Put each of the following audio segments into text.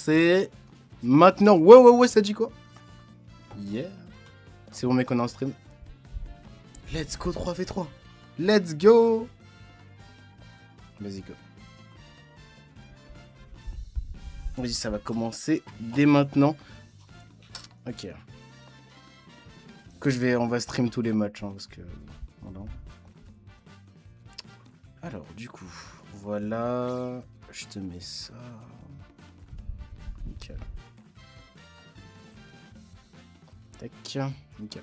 commencer maintenant. Ouais, ça dit quoi? Yeah. C'est bon, mec, on est en stream. Let's go 3v3. Let's go. Vas-y, go. Vas-y, ça va commencer dès maintenant. Ok. On va stream tous les matchs, hein, parce que... Voilà. Alors, du coup, voilà. Je te mets ça. Nickel. Tac. Nickel.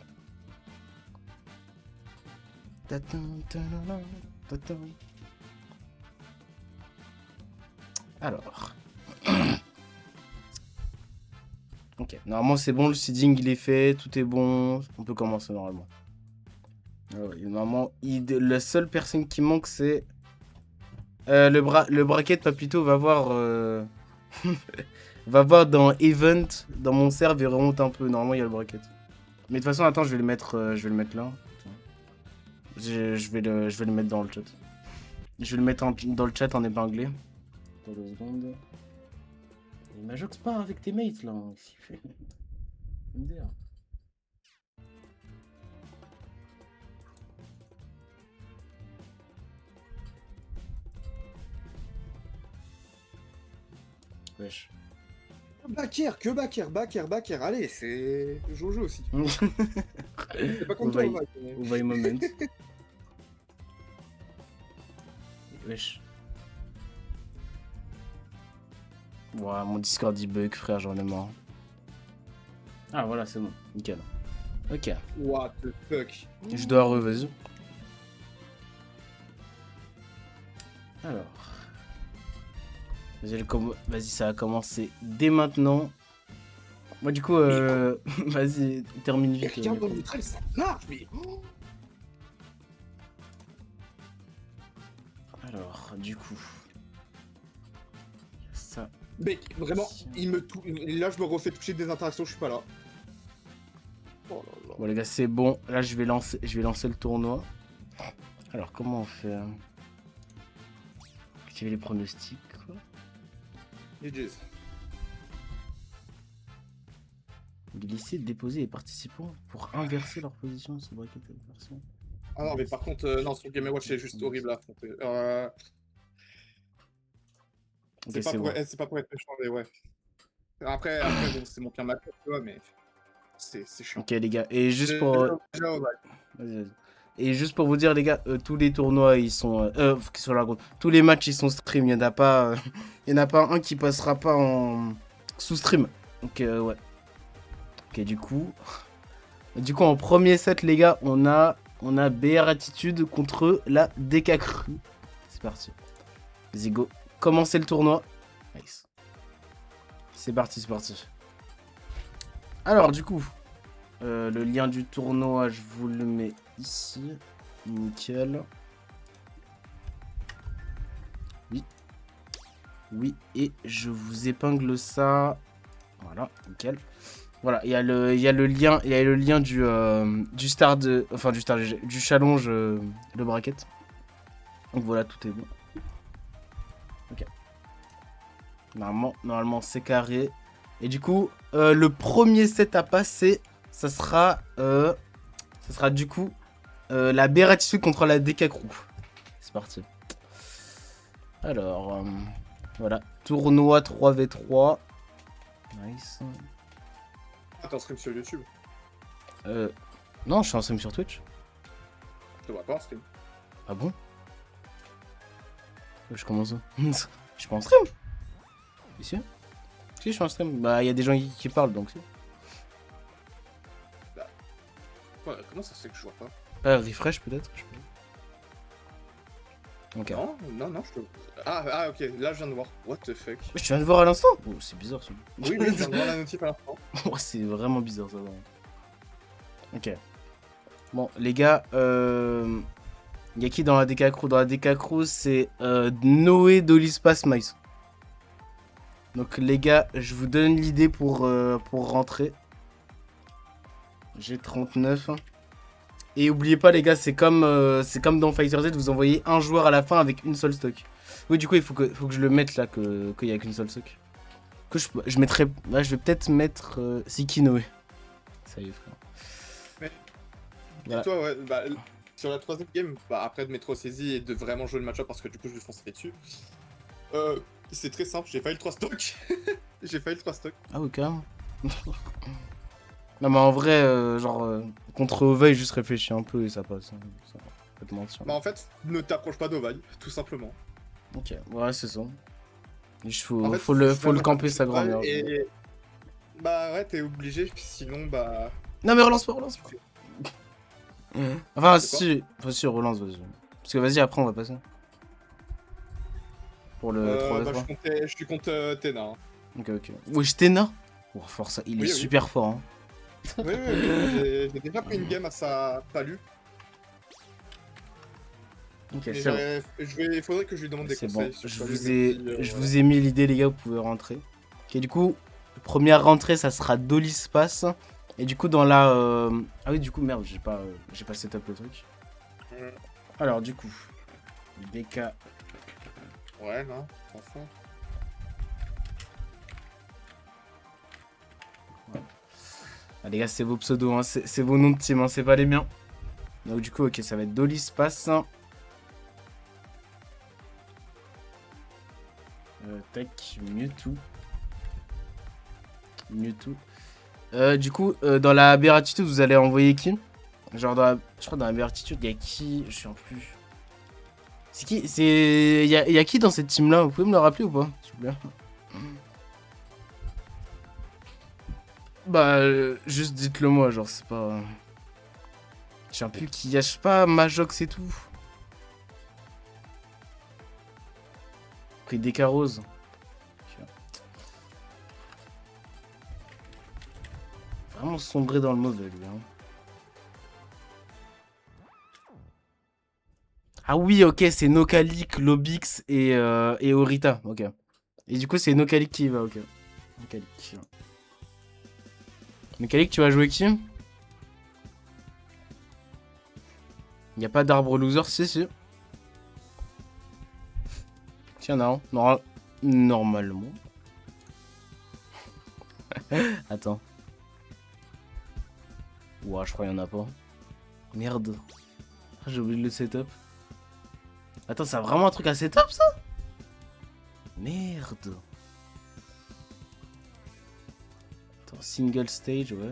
Alors. Ok, normalement c'est bon, le seeding il est fait, tout est bon, on peut commencer normalement. Normalement, la seule personne qui manque c'est... le bracket Papito va voir... va voir dans Event, dans mon serve et remonte un peu, normalement il y a le bracket. Mais de toute façon, attends, je vais le mettre là. Je vais le mettre dans le chat. Je vais le mettre dans le chat en épinglé. Dans 2 secondes. Il m'a jox pas avec tes mates là. Qu'est-ce qu'il fait? MDR. Wesh. Bakker. Allez, c'est Jojo aussi. C'est pas comme toi, Ouvai moment. Wesh. Ouah, mon Discord il bug, frère, j'en ai marre. Ah, voilà, c'est bon. Nickel. Ok. What the fuck. Je dois vas-y. Alors. Vas-y, ça va commencer dès maintenant. Moi, du coup, vas-y, termine vite. Regarde dans le neutral, ça marche, mais... Alors, du coup... Ça... Mais vraiment, là, je me refais toucher des interactions, je suis pas là. Oh là là. Bon, les gars, c'est bon. Là, je vais lancer le tournoi. Alors, comment on fait activer les pronostics, quoi. GG's. Glisser, déposer les participants pour inverser leur position sur le bracket d'inversion. Ah non, mais par contre, non, sur Game Watch, c'est juste horrible à affronter. Okay, c'est pas pour être méchant, mais ouais. Après bon, c'est mon pire match, tu vois, mais c'est chiant. Ok, les gars, et juste pour... Vas-y. Et juste pour vous dire, les gars, tous les tournois, ils sont... tous les matchs, ils sont stream. Il n'y en a pas un qui passera pas en sous-stream. Donc, ouais. Ok, du coup, en premier set, les gars, on a BR Attitude contre la DK Cru. C'est parti. Vas-y, go. Commencez le tournoi. Nice. C'est parti. Alors, du coup, le lien du tournoi, je vous le mets ici. Nickel. Oui, et je vous épingle ça. Voilà, nickel. Voilà, il y a le lien du start de... Enfin, du challenge, le bracket. Donc voilà, tout est bon. Ok. Normalement c'est carré. Et du coup, le premier set à passer, ça sera du coup la Bératitude contre la DK Crew. C'est parti. Alors, voilà. Tournoi 3v3. Nice. Ah, t'es en stream sur YouTube? Non, je suis en stream sur Twitch. Je te vois pas en stream. Ah bon? Je commence. Je suis pas en stream? Si, je suis en stream. Bah, il y a des gens qui parlent donc si. Bah. Ouais, comment ça se fait que je vois pas? Refresh peut-être, je sais pas. Ok. Non, je te... Ah, ok, là je viens de voir. What the fuck? Mais je viens de voir à l'instant. Oh, c'est bizarre ça. Oui, je viens de voir la notif à l'instant. Oh, c'est vraiment bizarre ça. Ok. Bon, les gars, il y a qui dans la DK Crew? Dans la DK Crew, c'est Noé d'Olispace Mice. Donc les gars, je vous donne l'idée pour rentrer. J'ai 39. Et oubliez pas les gars, c'est comme dans Fighter Z, vous envoyez un joueur à la fin avec une seule stock. Oui, du coup, il faut que je le mette là, qu'il n'y a qu'une seule stock. coup, je mettrais... Là, je vais peut-être mettre Sikinoe. Ça y est, frère. Mais... Voilà. Toi, ouais, bah, sur la troisième game, bah, après de m'être ressaisi et de vraiment jouer le match-up parce que du coup, je lui foncerai dessus. C'est très simple, j'ai failli le 3 stock. J'ai failli le 3 stock. Ah oui, quand même. Non, mais en vrai, contre Oveil, juste réfléchis un peu et ça passe. Hein. Ça, pas te mentir. Bah, en fait, ne t'approche pas d'Oveil, tout simplement. Ok, ouais, c'est ça. En fait, Faut le camper, sa grand-mère. Et... Bah ouais, t'es obligé, sinon, bah... Non, mais relance pas. Enfin, si, relance, vas-y. Parce que vas-y, après, on va passer. Pour le 3v3. Bah, je suis contre Tena. Hein. Ok. Wesh, Tena. Oh, force, il est super fort. Hein. Oui. J'ai déjà pris une game à sa palu. Ok, c'est bon. Il faudrait que je lui demande des conseils. Bon. Je vous ai mis l'idée, les gars, vous pouvez rentrer. Ok, du coup, première rentrée, ça sera Dolis Pass. Et du coup, dans la... Ah oui, du coup, merde, j'ai pas setup le truc. Alors, du coup, DK... Ouais, non, attention. Ouais. Ah, les gars, c'est vos pseudos, hein. C'est vos noms de team, hein. C'est pas les miens. Donc, du coup, ok, ça va être Dolis Pass. Tac, Mewtwo. Du coup, dans la béatitude, vous allez envoyer qui? Genre, je crois dans la béatitude, il y a qui? Je sais plus. C'est qui? Il y a qui dans cette team-là? Vous pouvez me le rappeler ou pas? S'il vous plaît. Bah, juste dites-le moi, genre, c'est pas... Je sais plus qui y a, je sais pas, Majox et tout. Pris des carroses. Vraiment sombré dans le mauvais, lui. Hein. Ah oui, ok, c'est Nocalic, Lobix et Orita. Ok. Et du coup, c'est Nocalic qui y va, ok. Nocalic, tu vas jouer qui? Il n'y a pas d'arbre loser, si. Tiens, non. Normalement. Attends. Ouah, je crois qu'il n'y en a pas. Merde. J'ai oublié le setup. Attends, c'est vraiment un truc à setup, ça? Merde. Attends, single stage, ouais.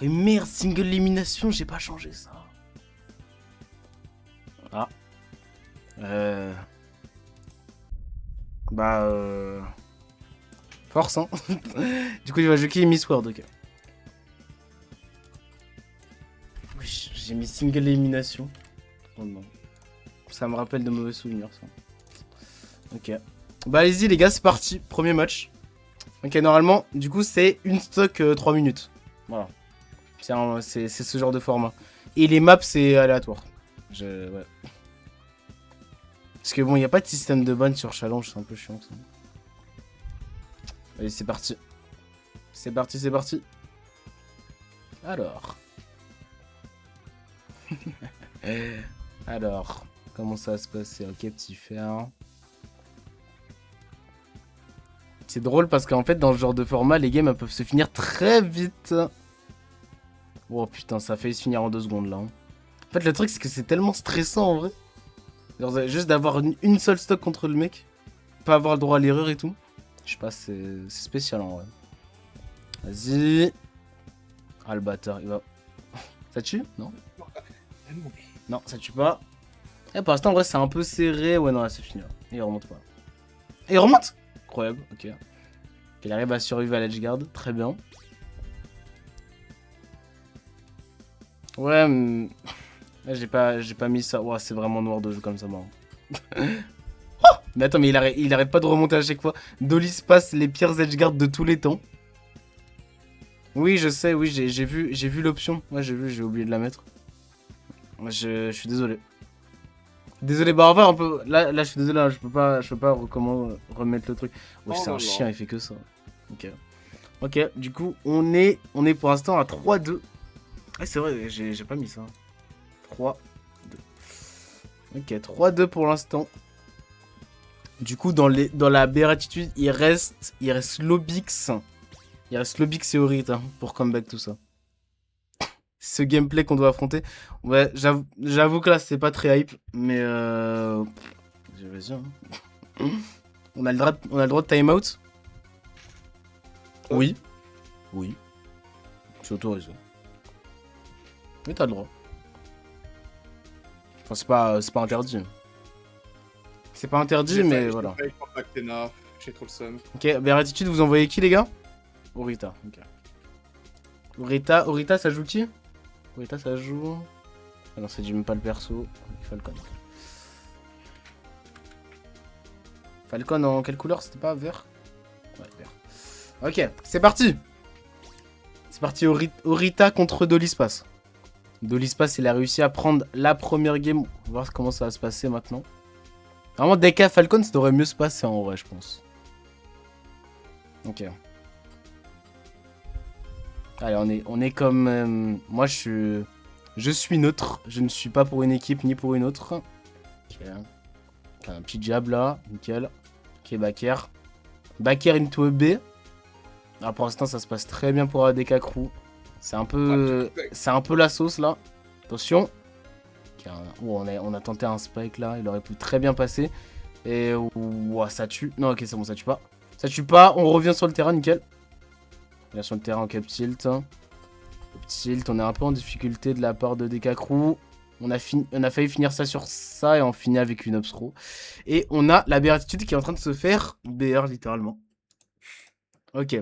Et merde, single élimination, j'ai pas changé ça. Ah. Force, hein. Du coup, il va jouer qui? Miss World, ok. Oui, j'ai mis single élimination. Oh non. Ça me rappelle de mauvais souvenirs, ça. Ok. Bah, allez-y, les gars, c'est parti. Premier match. Ok, normalement, du coup, c'est une stock 3 minutes. Voilà. C'est ce genre de format. Et les maps, c'est aléatoire. Ouais. Parce que bon, il n'y a pas de système de ban sur challenge, c'est un peu chiant, ça. Allez, c'est parti. C'est parti. Alors, comment ça va se passer? Ok, petit fer. C'est drôle parce qu'en fait, dans ce genre de format, les games elles peuvent se finir très vite. Oh putain, ça a failli se finir en 2 secondes là. Hein. En fait, le truc, c'est que c'est tellement stressant en vrai. Genre, juste d'avoir une seule stock contre le mec. Pas avoir le droit à l'erreur et tout. Je sais pas, c'est spécial en vrai. Vas-y. Ah, le bâtard, il va... Ça tue? Non. Non, ça tue pas. Et pour l'instant, en vrai, c'est un peu serré. Ouais, non, là, c'est fini. Là. Il remonte pas. Et il remonte? Incroyable, ok. Il arrive à survivre à l'edgeguard. Très bien. Ouais, là, j'ai pas mis ça. Ouais, c'est vraiment noir de jeu comme ça, marrant. Oh, mais attends, mais il arrête pas de remonter à chaque fois. Dolis passe les pires edgeguards de tous les temps. Oui, je sais, oui, j'ai vu l'option. Ouais, j'ai oublié de la mettre. Je suis désolé. Désolé, bah enfin, là, je suis désolé, hein, je peux pas remettre le truc. Ouais, c'est un chien, il fait que ça. Ok, du coup, on est pour l'instant à 3-2. Ah, c'est vrai, j'ai pas mis ça. 3-2. Ok, 3-2 pour l'instant. Du coup, dans la béatitude, il reste Lobix. Il reste Lobix et Orita pour comeback tout ça. Ce gameplay qu'on doit affronter. Ouais, j'avoue que là, c'est pas très hype. Mais vas-y, hein. On a le droit de timeout. Oui. Oui. C'est autorisé. Oui, t'as le droit. Enfin, c'est pas interdit. C'est pas interdit, mais voilà. J'ai trop le seum. Ok, béatitude, vous envoyez qui, les gars? Orita, ok. Orita, ça joue qui? Orita, ça joue... Ah non, ça dit même pas le perso. Falcon. Falcon en quelle couleur? C'était pas vert? Ouais, vert. Ok, c'est parti. C'est parti, Orita contre Dolispace. Dolispace, il a réussi à prendre la première game. On va voir comment ça va se passer maintenant. Vraiment, DK Falcon, ça devrait mieux se passer en vrai, je pense. Ok. Allez, on est comme... moi, je suis neutre. Je ne suis pas pour une équipe ni pour une autre. Ok. Un petit jab là. Nickel. Ok, Baker. Baker into a B. Alors, pour l'instant, ça se passe très bien pour ADK Crew. C'est un peu la sauce là. Attention. Okay, on a tenté un spike là. Il aurait pu très bien passer. Et ouah, ça tue. Non, ok, c'est bon, ça tue pas. Ça tue pas. On revient sur le terrain, nickel. On est sur le terrain en cap tilt. Cap tilt, on est un peu en difficulté de la part de DK Crew. On a failli finir ça sur ça et on finit avec une obstro. Et on a la béatitude qui est en train de se faire BR littéralement. Ok.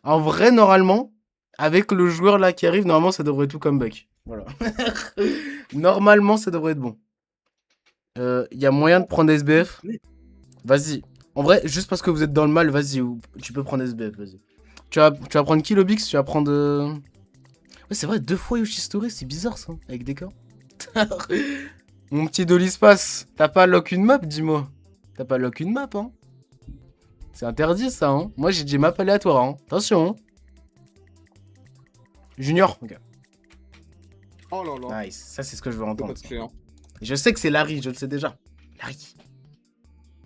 En vrai, normalement, avec le joueur là qui arrive, normalement ça devrait tout comeback. Voilà. Normalement, ça devrait être bon. Y a moyen de prendre SBF. Vas-y. En vrai, juste parce que vous êtes dans le mal, vas-y. Tu peux prendre SBF, vas-y. Tu vas prendre qui, Lobix? Tu vas prendre... Ouais, c'est vrai, 2 fois Yoshi Story, c'est bizarre ça, avec des cas. Mon petit Dolispace, t'as pas lock une map, dis-moi. T'as pas lock une map, hein. C'est interdit ça, hein. Moi, j'ai des maps aléatoires, hein. Attention, hein. Junior, ok. Oh là là. Nice, ça c'est ce que je veux entendre. Hein. Je sais que c'est Larry, je le sais déjà. Larry.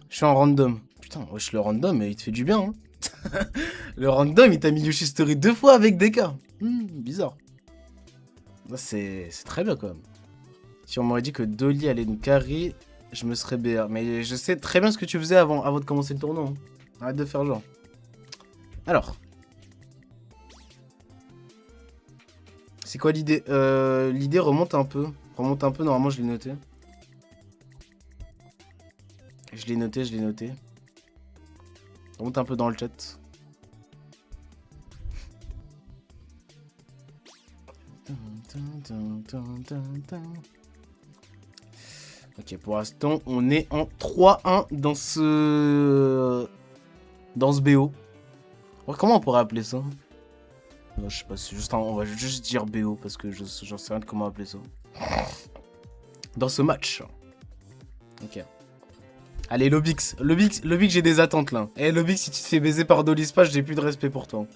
Je suis en random. Putain, wesh, le random, il te fait du bien, hein. Le random, il t'a mis Yoshi Story 2 fois avec des cas. Bizarre. C'est très bien, quand même. Si on m'aurait dit que Dolly allait nous carry, je me serais BR. Mais je sais très bien ce que tu faisais avant de commencer le tournoi. Hein. Arrête de faire genre. Alors. C'est quoi l'idée? L'idée remonte un peu. Normalement je l'ai noté. Je l'ai noté. Remonte un peu dans le chat. Ok, pour l'instant, on est en 3-1 dans ce BO. Alors, comment on pourrait appeler ça? Non, je sais pas, on va juste dire BO parce que j'en sais rien de comment appeler ça. Dans ce match. Ok. Allez, Lobix, j'ai des attentes là. Eh, Lobix, si tu te fais baiser par Dolispace, j'ai plus de respect pour toi.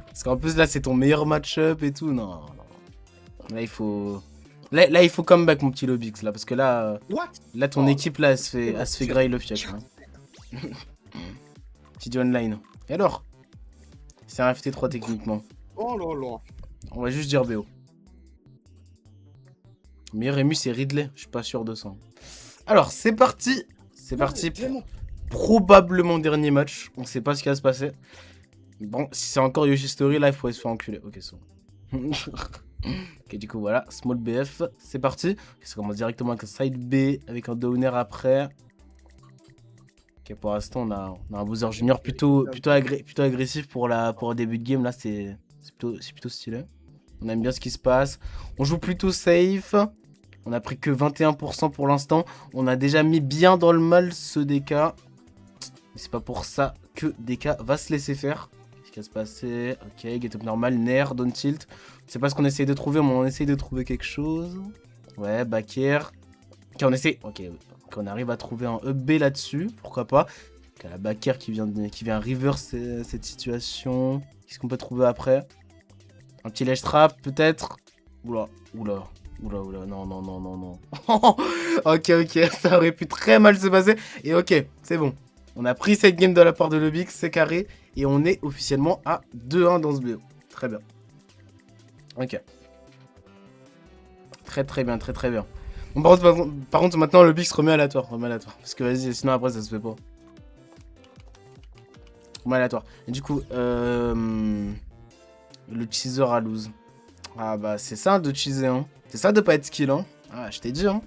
Parce qu'en plus, là, c'est ton meilleur match-up et tout. Non. Là, il faut... Là, il faut comeback, mon petit Lobix, là. Parce que là... Là, ton équipe, là, elle se fait grailler le fiac. Hein. Petit online. Et alors? C'est un FT3, techniquement. Oh là là. On va juste dire BO. Meilleur ému, c'est Ridley. Je suis pas sûr de ça. Alors, c'est parti. C'est parti. Probablement dernier match. On sait pas ce qui va se passer. Bon, si c'est encore Yoshi Story, là, il faut se faire enculer. Ok, c'est bon. Ok, du coup, voilà. Small BF. C'est parti. Ça commence directement avec un side B, avec un downer après. Ok, pour l'instant, on a un Bowser Junior plutôt agressif pour le début de game. Là, c'est plutôt stylé. On aime bien ce qui se passe. On joue plutôt safe. On a pris que 21% pour l'instant. On a déjà mis bien dans le mal ce DK. Mais c'est pas pour ça que DK va se laisser faire. Qu'est-ce qui va se passer? Ok, get up normal, Nair, down tilt. C'est pas ce qu'on essaye de trouver, mais on essaye de trouver quelque chose. Ouais, backer. Ok, on essaie. Ok, on arrive à trouver un EB là-dessus. Pourquoi pas? Ok, la backer qui vient reverse cette situation. Qu'est-ce qu'on peut trouver après? Un petit ledge trap, peut-être? Oula. Oula, oula, non, non, non, non, non. Ok, ok, ça aurait pu très mal se passer. Et ok, c'est bon. On a pris cette game de la part de Lobix, c'est carré. Et on est officiellement à 2-1 dans ce BO. Très bien. Ok. Très très bien, très très bien. Bon, par contre, maintenant, Lobix remet aléatoire. Remet aléatoire. Parce que vas-y, sinon après, ça se fait pas. Remet aléatoire. Et du coup, le cheeser à lose. Ah bah, c'est ça de cheeser, hein. C'est ça de pas être skill, hein. Ah, je t'ai dit, hein.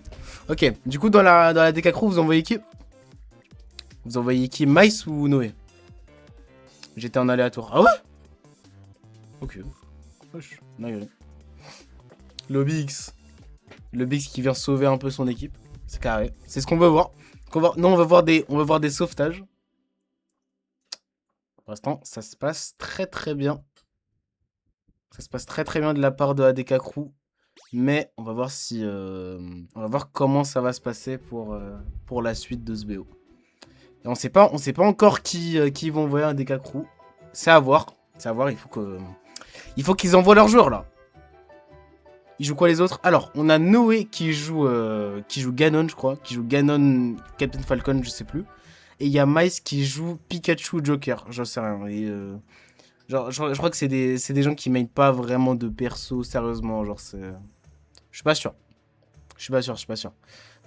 Ok, du coup, dans la DK Crew, vous envoyez qui? Vous envoyez qui? Mice ou Noé? J'étais en aléatoire. Ah ouais? Ok. Wesh, dinguerie. Lobix. Lobix qui vient sauver un peu son équipe. C'est carré. C'est ce qu'on veut voir. Non, on veut voir des sauvetages. Pour l'instant, ça se passe très très bien. Ça se passe très très bien de la part de ADK Crew. Mais on va voir si... on va voir comment ça va se passer pour la suite de ce BO. Et on sait pas encore qui vont envoyer un ADK Crew. C'est à voir. C'est à voir, il faut qu'ils envoient leurs joueurs là. Ils jouent quoi les autres? Alors, on a Noé qui joue Ganon, je crois. Qui joue Ganon, Captain Falcon, je sais plus. Et il y a Mice qui joue Pikachu Joker. J'en sais rien. Et, genre, je crois que c'est des gens qui mainent pas vraiment de perso, sérieusement. Genre, c'est... Je suis pas sûr. Je suis pas sûr.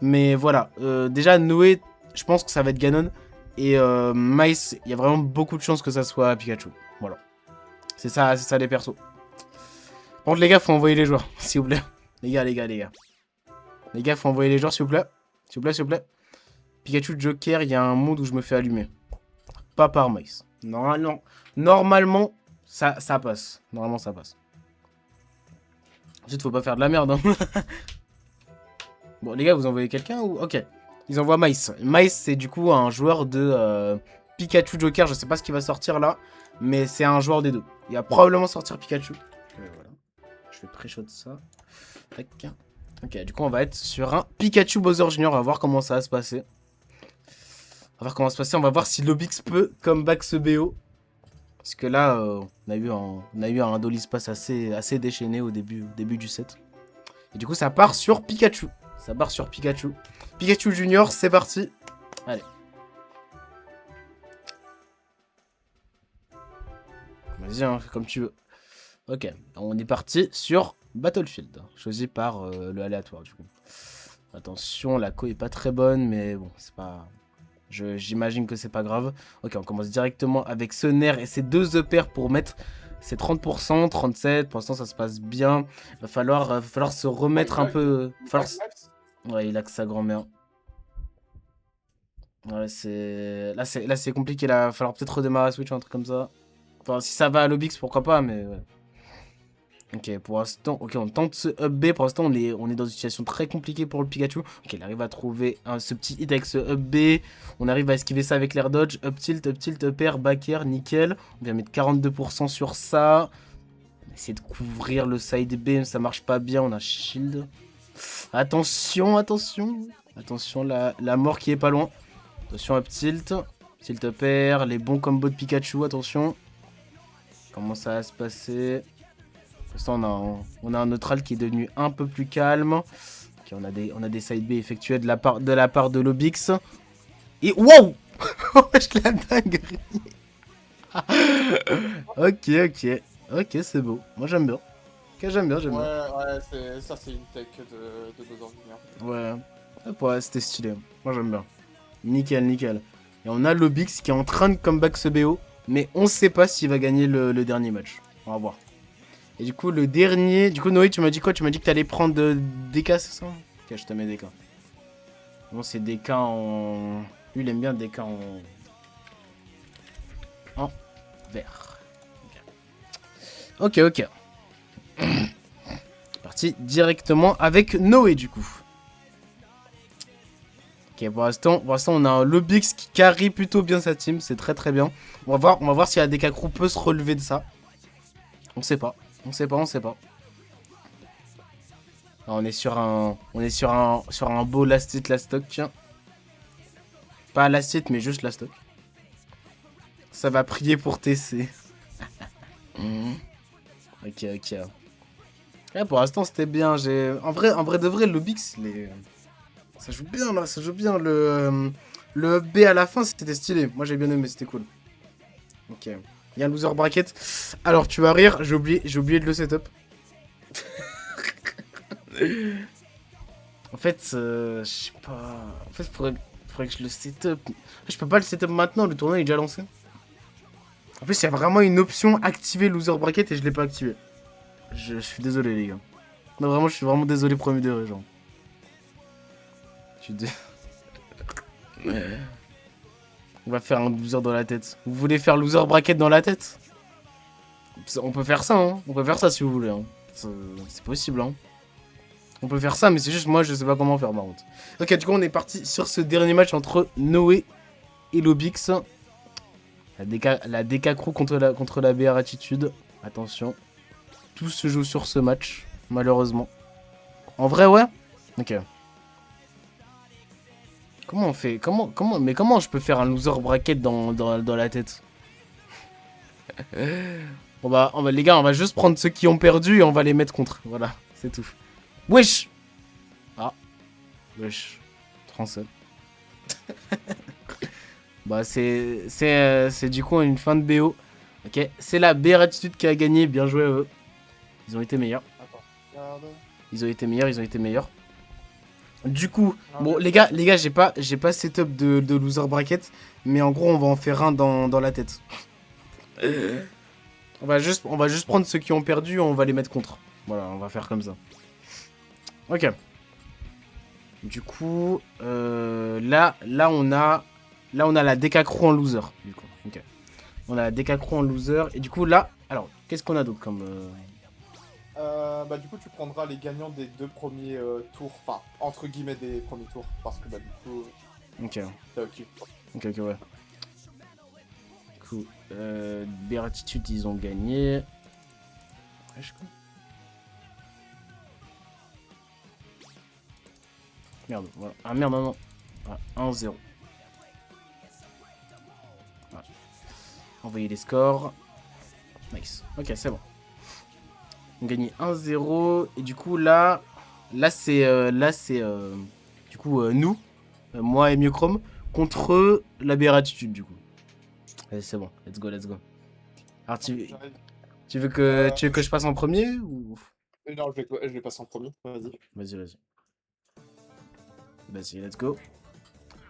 Mais voilà. Déjà, Noé, je pense que ça va être Ganon. Et Mice, il y a vraiment beaucoup de chances que ça soit Pikachu. Voilà. C'est ça les persos. Par contre, les gars, faut envoyer les joueurs, s'il vous plaît. Les gars. Les gars, faut envoyer les joueurs, s'il vous plaît. S'il vous plaît. Pikachu Joker, il y a un monde où je me fais allumer. Pas par Mice. Normalement, ça passe. Normalement, ça passe. Ensuite, faut pas faire de la merde. Hein. Bon, les gars, vous envoyez quelqu'un ou... Ok. Ils envoient Mice. Mice, c'est du coup un joueur de Pikachu Joker. Je sais pas ce qui va sortir là. Mais c'est un joueur des deux. Il va probablement sortir Pikachu. Voilà. Je vais pré-shot ça. Tac. Ok, du coup, on va être sur un Pikachu Bowser Junior. On va voir comment ça va se passer. On va voir si Lobix peut comeback ce BO. Parce que là, on a eu un Dolly Pass assez déchaîné au début du set. Et du coup, ça part sur Pikachu. Pikachu Junior, c'est parti. Allez. Vas-y, hein, fais comme tu veux. Ok, on est parti sur Battlefield, choisi par le aléatoire du coup. Attention, la co est pas très bonne, mais bon, c'est pas... J'imagine que c'est pas grave. Ok, on commence directement avec ce nerf et ces deux EPR pour mettre ces 30%, 37%. Pour l'instant, ça se passe bien. Va falloir se remettre un peu... Ouais, il a que sa grand-mère. Ouais, c'est... Là, c'est compliqué, là. Va falloir peut-être redémarrer la Switch ou un truc comme ça. Enfin, si ça va à l'Obix, pourquoi pas, mais... Ouais. Ok, pour l'instant, on tente ce up B. Pour l'instant, on est dans une situation très compliquée pour le Pikachu. Ok, il arrive à trouver ce petit hit avec ce up B. On arrive à esquiver ça avec l'air dodge. Up tilt, up air, back air, nickel. On vient mettre 42% sur ça. On va essayer de couvrir le side B, mais ça marche pas bien. On a shield. Attention. Attention, la mort qui est pas loin. Attention, up tilt. Tilt up air, les bons combos de Pikachu, attention. Comment ça va se passer? Pour l'instant, on a un neutral qui est devenu un peu plus calme. Ok, on a des side B effectués de la part de Lobix. Et wow. Wesh, la dinguerie. Ok, c'est beau. Moi, j'aime bien. Ok, j'aime bien. Ouais, ça c'est une tech de Bowser Junior. Ouais, c'était stylé. Moi, j'aime bien. Nickel. Et on a Lobix qui est en train de comeback ce BO. Mais on sait pas s'il va gagner le dernier match. On va voir. Et du coup, le dernier... Du coup, Noé, tu m'as dit quoi? Tu m'as dit que t'allais prendre DK, c'est ça? Ok, je te mets DK. Bon, c'est DK en... Lui, il aime bien DK en vert. Ok. Parti directement avec Noé, du coup. Ok, pour l'instant, on a un Lobix qui carry plutôt bien sa team. C'est très bien. On va voir si la DK Crew peut se relever de ça. On sait pas. Alors, on est sur un beau last hit, last stock, tiens. Pas last hit, mais juste last stock. Ça va prier pour TC. Ok. Ouais, pour l'instant, c'était bien. En vrai de vrai, le Bix, ça joue bien, là. Ça joue bien. Le B à la fin, c'était stylé. Moi, j'ai bien aimé, c'était cool. Ok. Il y a un loser bracket. Alors, tu vas rire, j'ai oublié de le setup. En fait, je sais pas. En fait, faudrait que je le setup. Je peux pas le setup maintenant, le tournoi est déjà lancé. En plus, il y a vraiment une option activer loser bracket et je l'ai pas activé. Je suis désolé, les gars. Non, vraiment, je suis vraiment désolé, premier degré, genre. Je suis dé... On va faire un loser dans la tête. Vous voulez faire loser bracket dans la tête? On peut faire ça, hein. On peut faire ça si vous voulez, hein. C'est possible, hein. On peut faire ça, mais c'est juste moi, je sais pas comment faire, par contre. Ok, du coup, on est parti sur ce dernier match entre Noé et Lobix. La DK Crew contre la BR Attitude. Attention. Tout se joue sur ce match, malheureusement. En vrai, ouais. Ok. Comment on fait Mais comment je peux faire un loser bracket dans la tête? Les gars, on va juste prendre ceux qui ont perdu et on va les mettre contre. Voilà, c'est tout. Wesh. Ah. Wesh. Français. Bah, c'est du coup une fin de BO. Ok, c'est la BR Attitude qui a gagné. Bien joué à eux. Ils ont été meilleurs. Attends, regarde. Ils ont été meilleurs. Du coup, bon, les gars, j'ai pas setup de loser bracket. Mais en gros, on va en faire un dans la tête. On va juste prendre ceux qui ont perdu et on va les mettre contre. Voilà, on va faire comme ça. Ok. Du coup, là, on a la DK Crew en loser. Du coup, ok. On a la DK Crew en loser. Et du coup, là, alors, qu'est-ce qu'on a d'autre comme... Bah du coup tu prendras les gagnants des 2 premiers tours, enfin entre guillemets des premiers tours, parce que bah du coup... Ok. Ok. Ok, ouais. Du coup, Bératitude, ils ont gagné. Ouais, je crois. Merde, voilà. Ah merde, non. Ah, 1-0. Voilà. Envoyer les scores. Nice. Ok, c'est bon. On gagne 1-0. Et du coup, là c'est du coup, nous, moi et Miochrome, contre la Bératitude, du coup. Allez, c'est bon. Let's go. Alors, tu veux que je passe en premier ou... Non, je vais passer en premier, vas-y. Vas-y, let's go.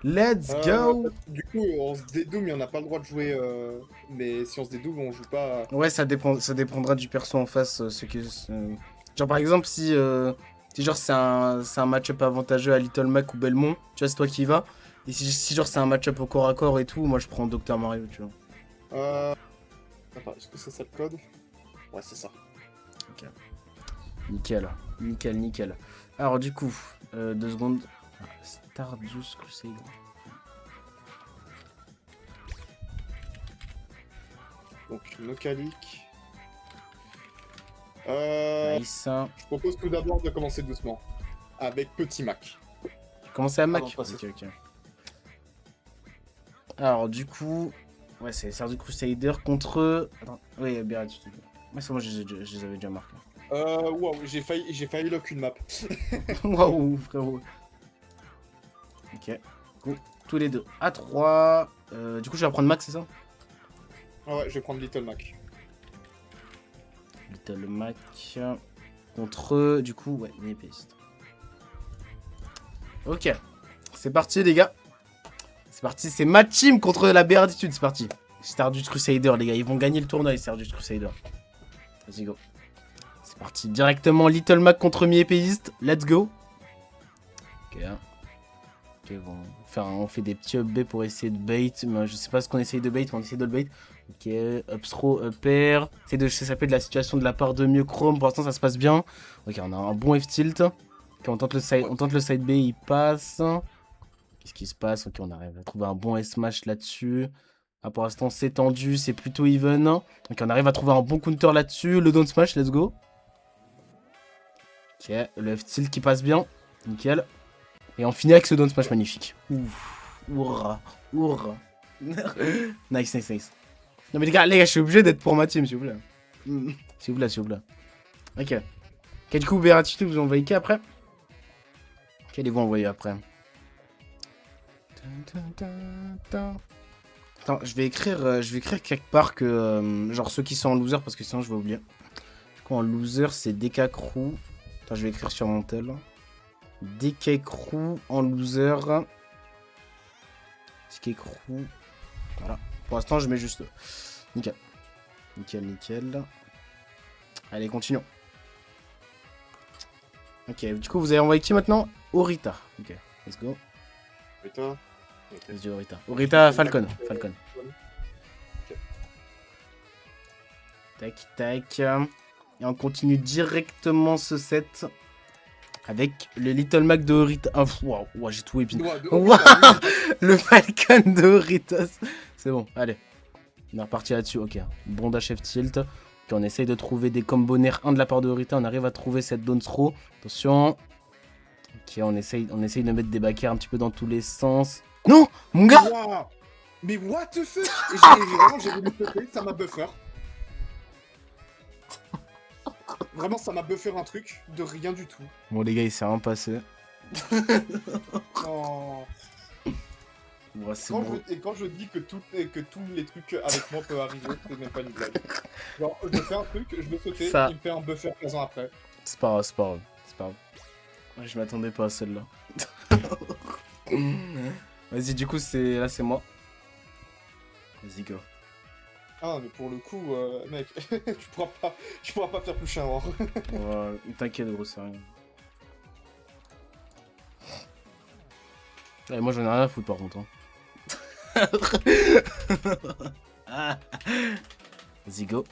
Let's go. Du coup, on se dédouble, mais on n'a pas le droit de jouer. Mais si on se dédouble, on joue pas. Ouais, ça dépendra du perso en face. Genre, par exemple, si genre c'est un match-up avantageux à Little Mac ou Belmont, tu vois, c'est toi qui y vas. Et si genre c'est un match-up au corps à corps et tout, moi je prends Dr Mario, tu vois. Attends, est-ce que c'est ça le code? Ouais, c'est ça. Ok. Nickel. Alors, du coup, 2 secondes. Stardust Crusader. Donc, Nocalic. Nice. Je propose tout d'abord de commencer doucement. Avec Petit Mac. Tu commences à Mac? Non, Ok. Alors, du coup, ouais, c'est Stardust Crusader contre. Attends, oui, bien, moi, c'est moi, je les avais déjà marqués. Wow, j'ai failli lock une map. Waouh, frérot. Ok. Cool. Tous les deux. À 3. Du coup, je vais prendre Mac, c'est ça? Ah ouais, je vais prendre Little Mac. Little Mac. Contre. Du coup, ouais, une épéiste. Ok. C'est parti, les gars. C'est parti. C'est ma team contre la Béatitude. C'est parti. Stardust Crusader, les gars. Ils vont gagner le tournoi, Stardust Crusader. Vas-y, go. C'est parti. Directement Little Mac contre mi-épéiste. Let's go. Ok. Ok, bon. On fait des petits up B pour essayer de bait. Mais je sais pas ce qu'on essaye de bait, mais on essaye de le bait. Ok. Up throw, up air. Ça s'appelle de la situation de la part de Miochrome. Pour l'instant, ça se passe bien. Ok, on a un bon F-tilt. Ok, on tente le side B, il passe. Qu'est-ce qui se passe? Ok, on arrive à trouver un bon S-smash là-dessus. Ah, pour l'instant, c'est tendu, c'est plutôt even. Ok, on arrive à trouver un bon counter là-dessus. Le down smash, let's go. Ok, le F-tilt qui passe bien. Nickel. Et on finit avec ce down smash magnifique. Ouf. Ourra. Nice. Non mais les gars, je suis obligé d'être pour ma team, s'il vous plaît. S'il vous plaît. Ok. Quel coup Bératitude vous envoyez qui après? Qu'allez-vous envoyer après? Attends, je vais écrire quelque part que genre ceux qui sont en loser parce que sinon je vais oublier. Du coup en loser c'est DK Crew. Attends, je vais écrire sur mon tel. DK Crew en loser. DK Crew. Voilà. Pour l'instant je mets juste. Nickel. Nickel. Allez, continuons. Ok, du coup vous avez envoyé qui maintenant? Orita. Ok, let's go. Et toi? Let's do Orita. Orita Falcon. Falcon. Ok. Tac. Et on continue directement ce set avec le Little Mac de Orita. Oh, waouh, j'ai tout épine. Wow, le Falcon de Oritas. C'est bon, allez. On est reparti là-dessus. Ok, bon dash F tilt. Ok, on essaye de trouver des combos Nair 1 de la part de Orita. On arrive à trouver cette down throw. Attention. Ok, on essaye de mettre des backers un petit peu dans tous les sens. Non, mon gars. Wow. Mais what the fuck? J'ai voulu sauter, ça m'a buffer. Vraiment, ça m'a buffer un truc de rien du tout. Bon, les gars, il s'est rien passé. Non. Ouais, bon. Et quand je dis que tous les trucs avec moi peuvent arriver, c'est même pas une blague. Genre, je fais un truc, je veux sauter, il me fait un buffer 15 ans après. C'est pas grave. Ouais, je m'attendais pas à celle-là. Vas-y, du coup, là, c'est moi. Vas-y, go. Ah, mais pour le coup, mec, tu pourras pas faire plus chien. Ouais, t'inquiète, gros, c'est rien. Ouais, moi, j'en ai rien à foutre, par contre. Hein. Vas-y, go.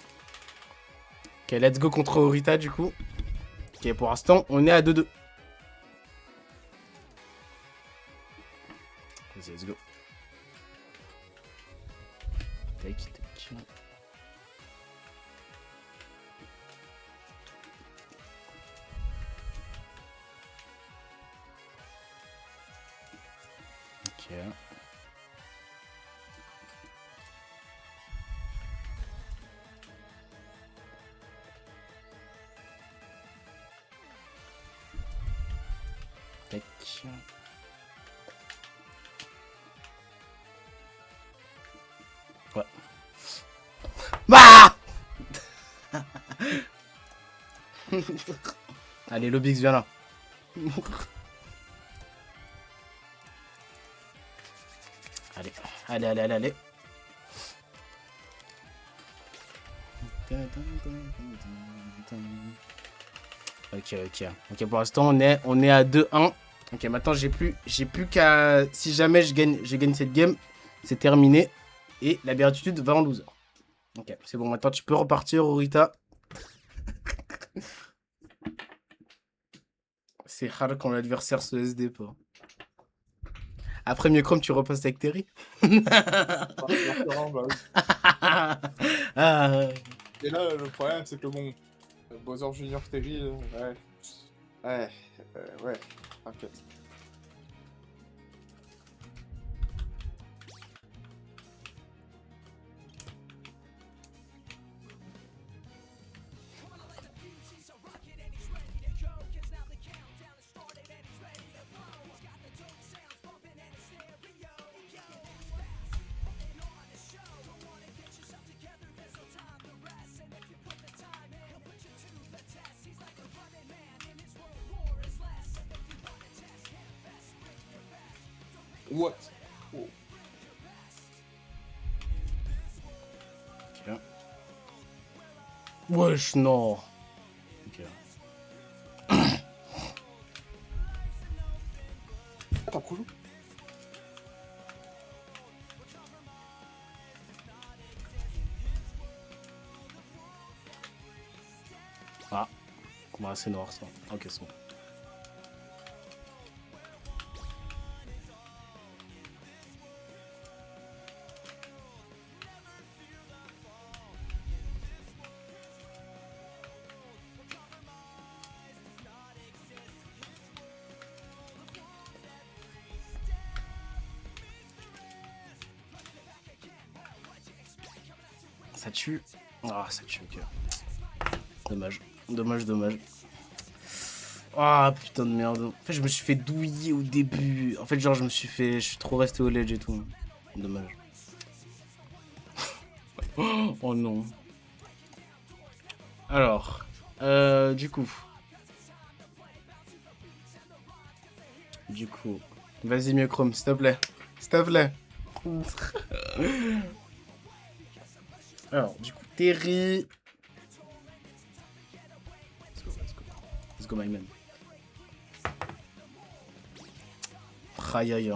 Ok, let's go contre Orita, du coup. Ok, pour l'instant, on est à 2-2. Vas-y, let's go. Tac. Ok. Tac. Ouais. Bah Allez, Lobix, viens là. Allez. Ok, pour l'instant, on est à 2-1. Ok, maintenant, j'ai plus qu'à... Si jamais je gagne cette game, c'est terminé. Et la béatitude va en loser. Ok, c'est bon, maintenant, tu peux repartir, Orita. C'est rare quand l'adversaire se SD pas. Après Mieux-Chrome, tu repasses avec Terry. Ah. Et là, le problème, c'est que bon, Bowser Junior Terry, ouais, t'inquiète. What? Oh. Ok. Wesh, non. Ok. Attends, cool. Ah. Bah, c'est noir, ça. Ok, c'est bon. Ça tue. Ah, ça tue, ok. Dommage. Ah putain de merde. En fait, je me suis fait douiller au début. En fait, genre, je suis trop resté au ledge et tout. Dommage. Oh non. Alors, du coup. Vas-y, mieux Chrome, s'il te plaît. S'il te plaît. Alors, du coup, Terry. Let's go, let's go. Let's go, my man. Aïe aïe.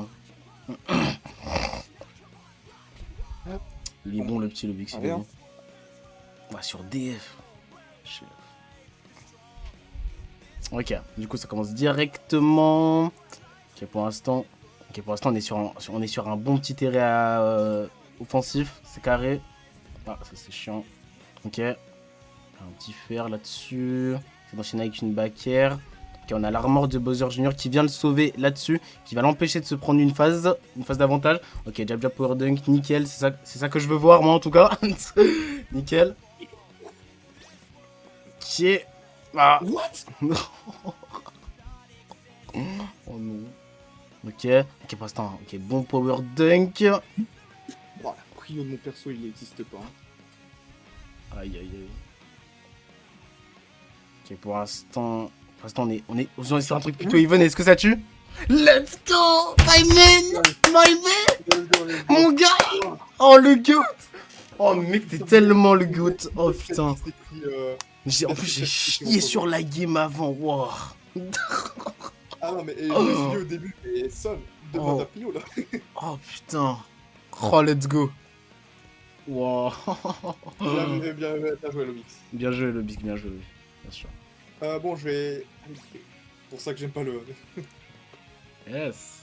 Il est bon, le petit Lobix, il est bon. On va sur DF. Ok, du coup, ça commence directement. Ok, pour l'instant, on est sur un bon petit terrain offensif. C'est carré. Ah, ça c'est chiant. Ok. Un petit fer là-dessus. C'est d'enchaîner avec une backer. Ok, on a l'armor de Bowser Jr. qui vient le sauver là-dessus. Qui va l'empêcher de se prendre une phase d'avantage. Ok, jab jab power dunk, nickel. C'est ça que je veux voir, moi en tout cas. Nickel. Ok. Ah. What? Oh non. Ok, pour l'instant, ok, bon power dunk. Bon, la prio de mon perso, il n'existe pas. Aïe aïe aïe. Ok, pour l'instant, on est sur un truc plutôt even. Est-ce que ça tue? Let's go, my man, mon gars. Oh le goat. Oh mec, t'es tellement le goat. Oh putain. En plus, j'ai chié sur la game avant. Wow. Ah non, mais je me suis dit au début, mais Son, demande à Pio là. Oh putain. Oh, let's go. Wow. Bien joué, Lobix. Bien joué, Lobix, bien joué. Bien sûr. Bon, je vais. C'est pour ça que j'aime pas le. Yes.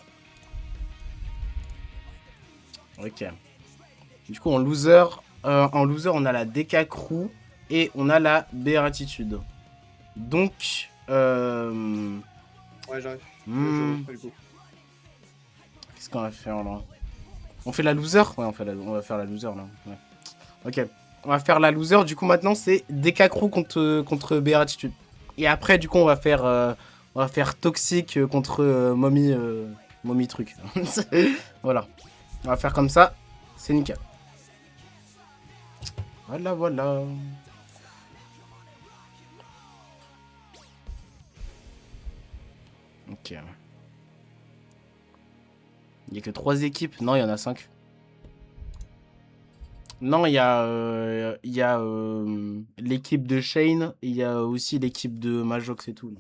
Ok. Du coup, en loser, on a la DK Crew et on a la BR Attitude. Donc, Ouais, j'arrive. Qu'est-ce qu'on va faire là? On fait la loser? Ouais, on va faire la loser là. Ouais. Ok. On va faire la loser. Du coup, maintenant, c'est DK Crew contre BR Attitude. Et après, du coup, on va faire Toxic contre Mommy Truc. Voilà. On va faire comme ça. C'est nickel. Voilà, voilà. Ok. Il n'y a que 3 équipes. Non, il y en a 5. Non, il y a l'équipe de Shane. Et il y a aussi l'équipe de Majox et tout.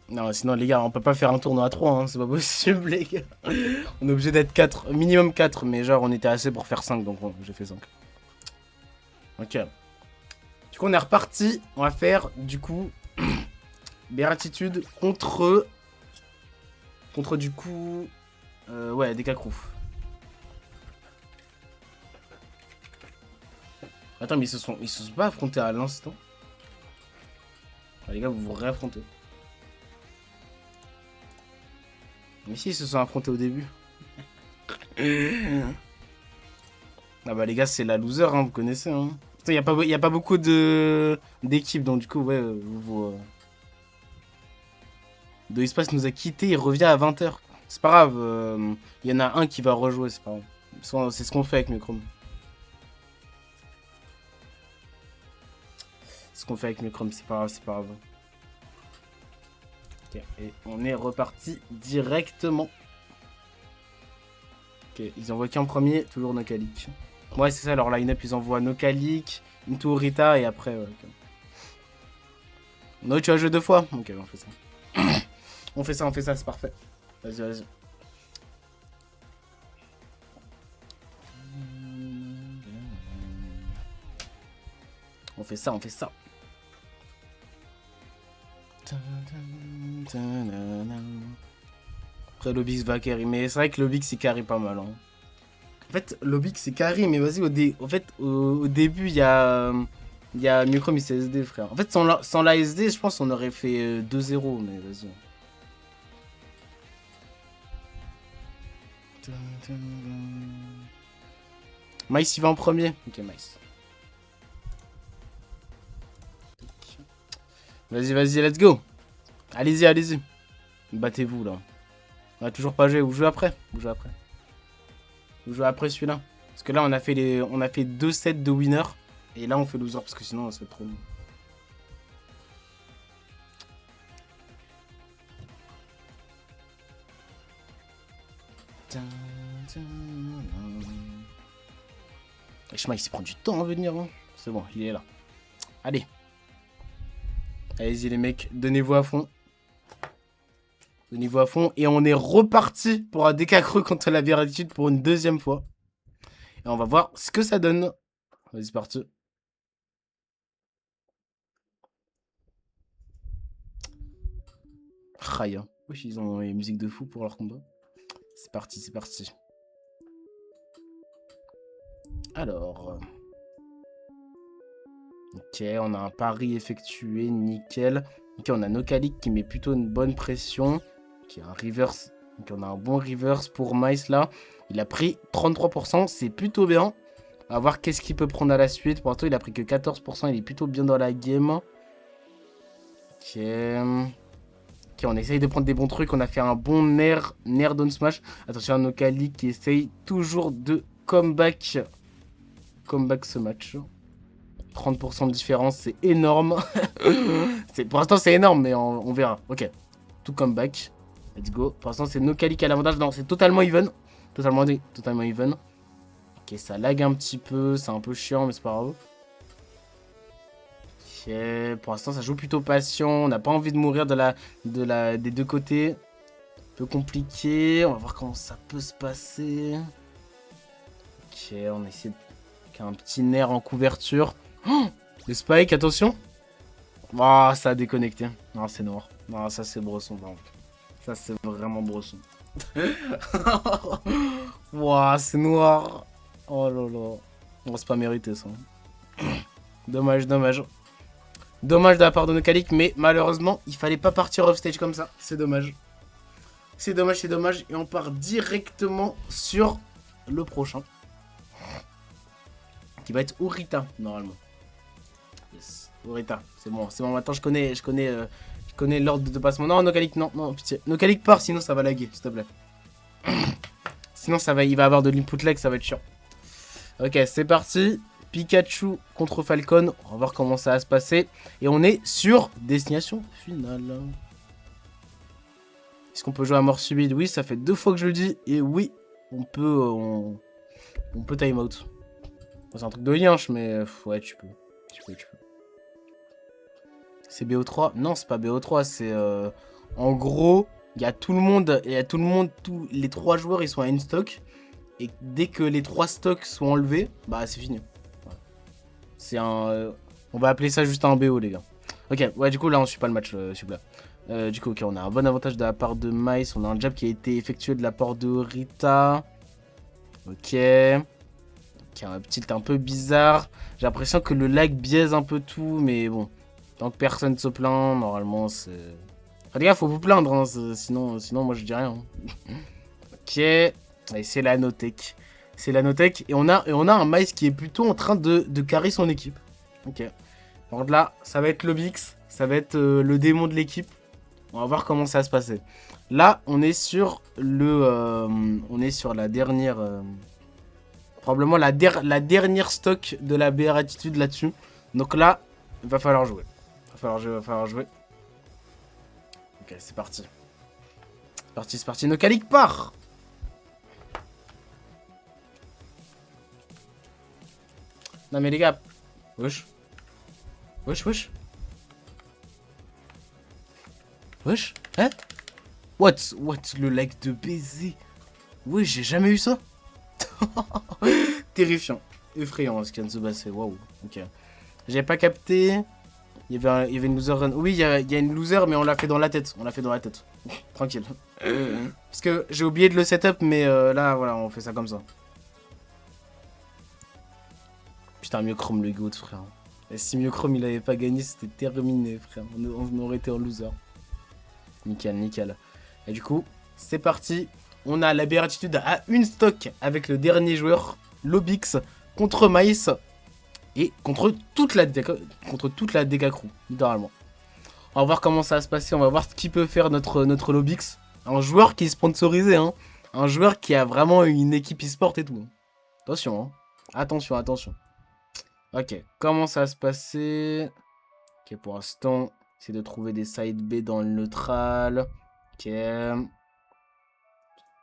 Non, sinon, les gars, on peut pas faire un tournoi à 3. Hein, c'est pas possible, les gars. On est obligé d'être 4. Minimum 4. Mais genre, on était assez pour faire 5. Donc, j'ai fait 5. Ok. Du coup, on est reparti. On va faire, du coup, Bératitude contre du coup, ouais, des Kakrou. Attends, mais ils se sont pas affrontés à l'instant. Ah, les gars, vous vous réaffrontez. Mais si, ils se sont affrontés au début. Ah bah les gars, c'est la loser, hein, vous connaissez. Hein. Il n'y a pas beaucoup d'équipes, donc du coup, ouais, De Espace nous a quitté, il revient à 20 h. C'est pas grave, il y en a un qui va rejouer, c'est pas grave. C'est ce qu'on fait avec Microm. Ce qu'on fait avec Microm, c'est pas grave, c'est pas grave. Ok, et on est reparti directement. Ok, ils envoient qu'un premier, toujours Nokalik. Ouais, c'est ça, leur line-up, ils envoient Nokalik, Into Rita et après. Okay. No, tu vas jouer 2 fois? Ok, on fait ça. on fait ça, c'est parfait. Vas-y, vas-y. On fait ça, on fait ça. Après, Lobix va carry. Mais c'est vrai que Lobix, il carry pas mal. Hein. En fait, Lobix, c'est carry. Mais vas-y, au début, il y a Microm, il SD, frère. En fait, sans la SD, je pense qu'on aurait fait 2-0. Mais vas-y. Mice, il va en premier. Ok, Mice. Vas-y, vas-y, let's go. Allez-y, allez-y. Battez-vous, là. On a toujours pas joué. Vous jouez après. Vous jouez après. Vous jouez après celui-là. Parce que là, on a fait 2 sets de winner. Et là, on fait loser parce que sinon, ça va être trop long. Et chemin, il s'y prend du temps à venir. Hein. C'est bon, il est là. Allez. Allez-y, les mecs. Donnez-vous à fond. Donnez-vous à fond. Et on est reparti pour un DK creux contre la Béatitude pour une deuxième fois. Et on va voir ce que ça donne. Vas-y, c'est parti. Raya. Wesh, ils ont une musique de fou pour leur combat. C'est parti, c'est parti. Alors. Ok, on a un pari effectué, nickel. Ok, on a Nokalik qui met plutôt une bonne pression. Ok, un reverse. Ok, on a un bon reverse pour Mice là. Il a pris 33%, c'est plutôt bien. On va voir qu'est-ce qu'il peut prendre à la suite. Pour l'instant, il a pris que 14%, il est plutôt bien dans la game. Ok. Ok, on essaye de prendre des bons trucs. On a fait un bon Nair down smash. Attention à Nokalik qui essaye toujours de comeback ce match. 30% de différence, c'est énorme. Pour l'instant, c'est énorme, mais on verra. Ok, tout comeback. Let's go. Pour l'instant, c'est Nokalik à l'avantage. Non, c'est totalement even. Totalement even. Ok, ça lag un petit peu. C'est un peu chiant, mais c'est pas grave. Ok, pour l'instant, ça joue plutôt patient. On n'a pas envie de mourir des deux côtés. Un peu compliqué. On va voir comment ça peut se passer. Ok, on essaie de... un petit nerf en couverture. Oh, le spike, attention. Oh, ça a déconnecté. Non, c'est noir. Non, ça c'est brosson. Par contre. Ça c'est vraiment brosson. Wow, c'est noir. Oh là là. On c'est pas mérité ça. Dommage, dommage. Dommage de la part de Nokalik, mais malheureusement, il fallait pas partir off stage comme ça. C'est dommage. C'est dommage, c'est dommage. Et on part directement sur le prochain. Qui va être Urita, normalement. Yes. Urita, c'est bon, maintenant je connais l'ordre de passement. Non, Nokalik, non, pitié. Nokalik part, sinon ça va laguer, s'il te plaît. Sinon il va avoir de l'input lag, ça va être chiant. Ok, c'est parti. Pikachu contre Falcon. On va voir comment ça va se passer. Et on est sur destination finale. Est-ce qu'on peut jouer à mort subite? Oui, ça fait 2 fois que je le dis. Et oui, on peut time out. C'est un truc de lienche, mais ouais, tu peux. C'est BO3? Non, c'est pas BO3, c'est... en gros, il y a tout le monde, tous les 3 joueurs, ils sont à une stock. Et dès que les 3 stocks sont enlevés, bah c'est fini. Ouais. C'est un... on va appeler ça juste un BO, les gars. Ok, ouais, du coup, là, on suit pas le match, s'il vous plaît. Du coup, ok, on a un bon avantage de la part de Mice. On a un jab qui a été effectué de la part de Rita. Ok. Qui a un tilt un peu bizarre. J'ai l'impression que le lag biaise un peu tout, mais bon. Tant que personne se plaint, normalement c'est... Enfin, les gars, faut vous plaindre, hein, sinon moi je dis rien. Ok. Et c'est la Notech. C'est la Notech. Et on a un Mice qui est plutôt en train de carry son équipe. Ok. Donc là, ça va être l'Obix. Ça va être le démon de l'équipe. On va voir comment ça va se passer. Là, on est sur la dernière... probablement la dernière stock de la BR Attitude là-dessus. Donc là, il va falloir jouer. Va falloir jouer. Ok, c'est parti. C'est parti. Nokalik part. Non mais les gars. Wesh. Hein? What le lag de baiser. Wesh, j'ai jamais eu ça. Terrifiant. Effrayant ce qui vient de se passer. Waouh. Ok. J'avais pas capté. Il y avait une loser run. Oui, il y a une loser, mais on l'a fait dans la tête. Tranquille. Parce que j'ai oublié de le setup, mais là, voilà, on fait ça comme ça. Putain, Myochrome le goat, frère. Et si Myochrome il avait pas gagné, c'était terminé, frère. On aurait été en loser. Nickel. Et du coup, c'est parti. On a la Béatitude à une stock avec le dernier joueur, l'Obix, contre Mice. Et contre toute la DK crew, littéralement. On va voir comment ça va se passer. On va voir ce qu'il peut faire notre Lobix. Un joueur qui est sponsorisé, hein. Un joueur qui a vraiment une équipe e-sport et tout. Attention, hein. Attention, attention. Ok, comment ça va se passer? Ok, pour l'instant, c'est de trouver des side B dans le neutral. Ok.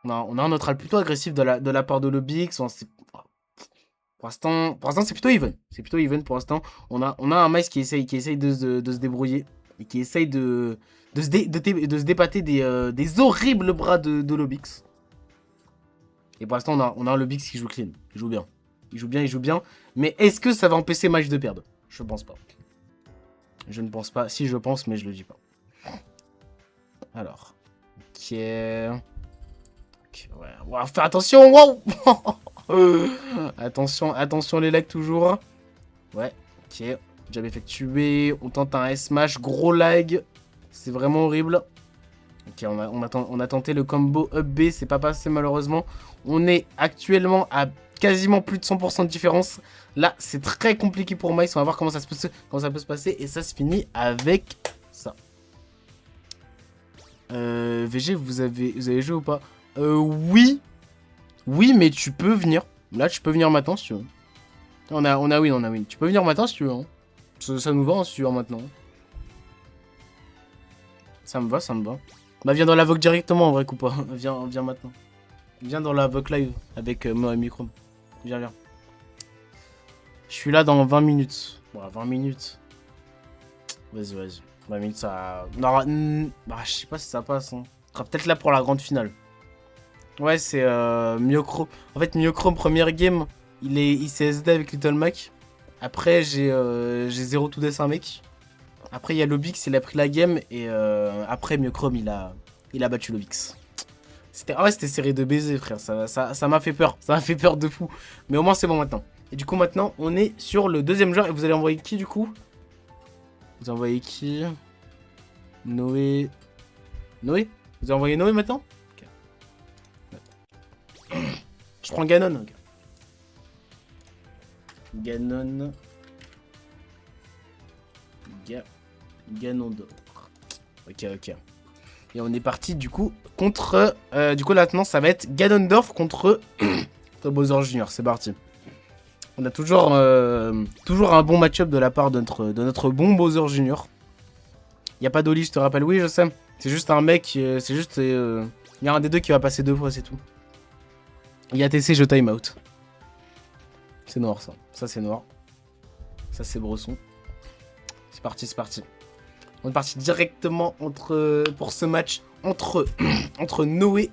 On a un neutral plutôt agressif de la part de Lobix. Pour l'instant, c'est plutôt even. C'est plutôt even pour l'instant. On a un Mice qui essaye de se débrouiller. Et qui essaye de se dépater des horribles bras de Lobix. Et pour l'instant, on a un Lobix qui joue clean. Il joue bien. Il joue bien. Mais est-ce que ça va empêcher Mice de perdre? Je pense pas. Je ne pense pas. Si, je pense, mais je le dis pas. Alors. Ok. Ok, ouais. On va faire attention. Wow. Attention les lags toujours. Ouais, ok. Jab effectué. On tente un S-Smash. Gros lag. C'est vraiment horrible. Ok, on a tenté le combo up B. C'est pas passé malheureusement. On est actuellement à quasiment plus de 100% de différence. Là, c'est très compliqué pour Mice. On va voir comment ça peut se passer. Et ça se finit avec ça. VG, vous avez joué ou pas? Oui. Oui, mais tu peux venir. Là, tu peux venir maintenant si tu veux. On a win. Tu peux venir maintenant si tu veux. Hein. Ça nous va hein, si tu veux maintenant. Ça me va. Bah, viens dans la VOC directement en vrai coup pas. Viens maintenant. Viens dans la VOC live avec moi et Micro. Viens. Je suis là dans 20 minutes. Bon, 20 minutes. Vas-y. 20 minutes, ça... Non, bah, je sais pas si ça passe. Hein. On sera peut-être là pour la grande finale. Ouais, c'est Myochrome. En fait, Myochrome, première game, il s'est SD avec Little Mac. Après, j'ai 0 to death un mec. Après, il y a Lobix, il a pris la game. Et après, Myochrome, il a battu Lobix. C'était série de baisers, frère. Ça m'a fait peur. Ça m'a fait peur de fou. Mais au moins, c'est bon maintenant. Et du coup, maintenant, on est sur le deuxième joueur. Et vous allez envoyer qui, du coup? Vous envoyez qui? Noé. Vous avez envoyé Noé maintenant? Ok. Je prends Ganon. Okay. Ganon. Ganondorf. Ok. Et on est parti du coup contre... du coup là maintenant ça va être Ganondorf contre Bowser Jr. C'est parti. On a toujours un bon match-up de la part de notre bon Bowser Jr. Y a pas d'Oli, je te rappelle. Oui, je sais. C'est juste un mec, il y a un des deux qui va passer 2 fois, c'est tout. Il y a TC, je time out. C'est noir ça. Ça c'est noir. Ça c'est Bresson. C'est parti. On est parti directement pour ce match entre Noé